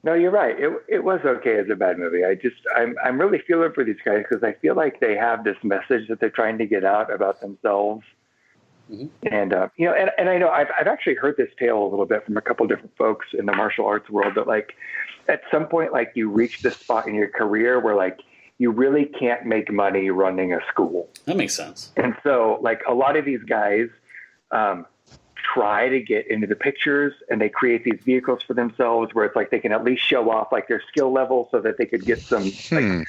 No, you're right. It was okay as a bad movie. I'm really feeling for these guys because I feel like they have this message that they're trying to get out about themselves. Mm-hmm. And and I know I've actually heard this tale a little bit from a couple different folks in the martial arts world that like at some point like you reach this spot in your career where like you really can't make money running a school. That makes sense. And so like a lot of these guys try to get into the pictures, and they create these vehicles for themselves where it's like they can at least show off like their skill level so that they could get some like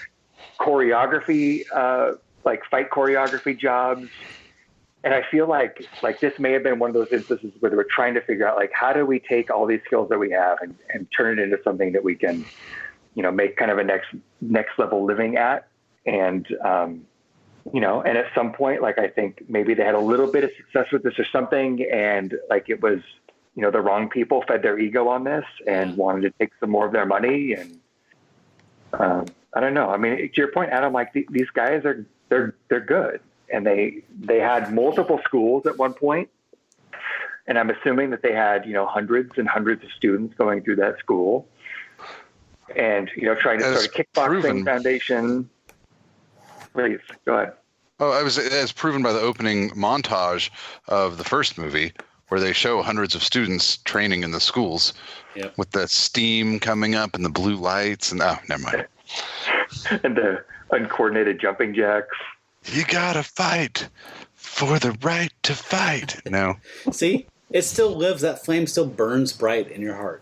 choreography, like fight choreography jobs. And I feel like this may have been one of those instances where they were trying to figure out like how do we take all these skills that we have and turn it into something that we can, make kind of a next level living at. And and at some point, like I think maybe they had a little bit of success with this or something, and like it was, the wrong people fed their ego on this and wanted to take some more of their money. And I don't know. I mean, to your point, Adam, like these guys they're good, and they had multiple schools at one point, and I'm assuming that they had hundreds and hundreds of students going through that school, and trying to start a kickboxing foundation. Please, go ahead. Oh, as proven by the opening montage of the first movie, where they show hundreds of students training in the schools with the steam coming up and the blue lights and never mind. And the uncoordinated jumping jacks. You gotta fight For the right to fight. No. See? It still lives. That flame still burns bright in your heart.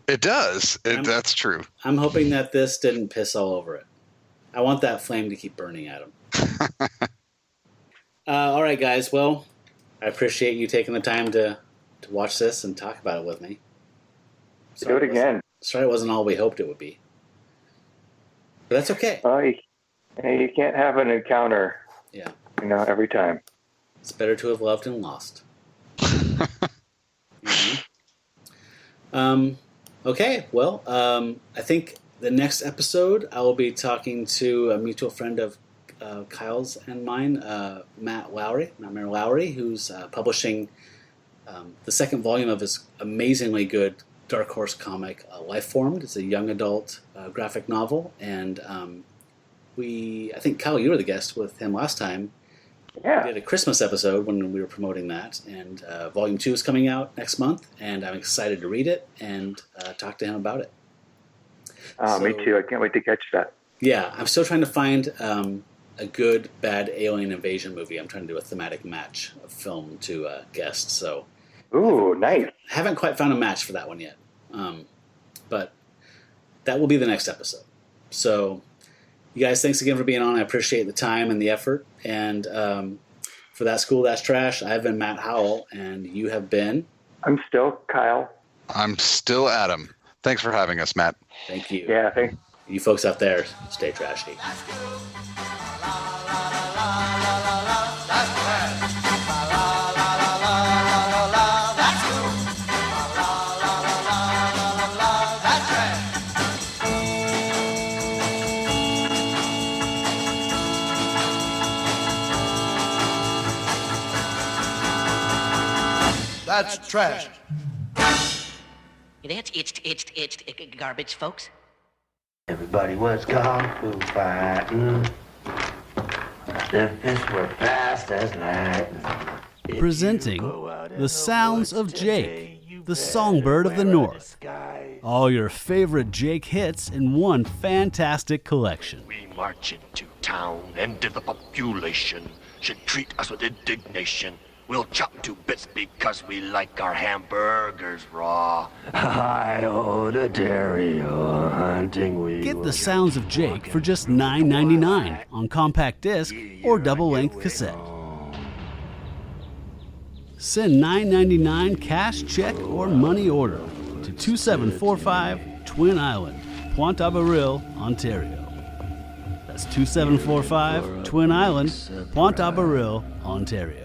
It does. That's true. I'm hoping that this didn't piss all over it. I want that flame to keep burning at him. All right, guys. Well, I appreciate you taking the time to watch this and talk about it with me. Do it again. Sorry it wasn't all we hoped it would be. But that's okay. You can't have an encounter. Yeah. Every time. It's better to have loved and lost. Mm-hmm. Okay, well, I think the next episode I will be talking to a mutual friend of Kyle's and mine, Matt Lowry, who's publishing the second volume of his amazingly good Dark Horse comic, Life Formed. It's a young adult graphic novel, and I think, Kyle, you were the guest with him last time. Yeah. We did a Christmas episode when we were promoting that, and Volume 2 is coming out next month, and I'm excited to read it and talk to him about it. Me too. I can't wait to catch that. Yeah, I'm still trying to find a good, bad alien invasion movie. I'm trying to do a thematic match of film to guest, so... Ooh, nice. Haven't quite found a match for that one yet, but that will be the next episode. So... You guys, thanks again for being on. I appreciate the time and the effort. And for That School, That's Trash, I've been Matt Howell, and you have been... I'm still Kyle. I'm still Adam. Thanks for having us, Matt. Thank you. Yeah, thanks. You folks out there, stay trashy. That's trash. It's garbage, folks. Everybody was kung fu fighting. Their fists were fast as lightning. Presenting The Sounds of Jake, the songbird of the North. All your favorite Jake hits in one fantastic collection. We march into town, and the population should treat us with indignation. We'll chop to bits because we like our hamburgers raw. Hi-oh, the dairy-o, hunting we Get The Sounds of Jake for just $9.99 on compact disc or double-length cassette. Send $9.99 cash, check, or money order to 2745 Twin Island, Pointe-à-Baril, Ontario. That's 2745 Twin Island, Pointe-à-Baril, Ontario.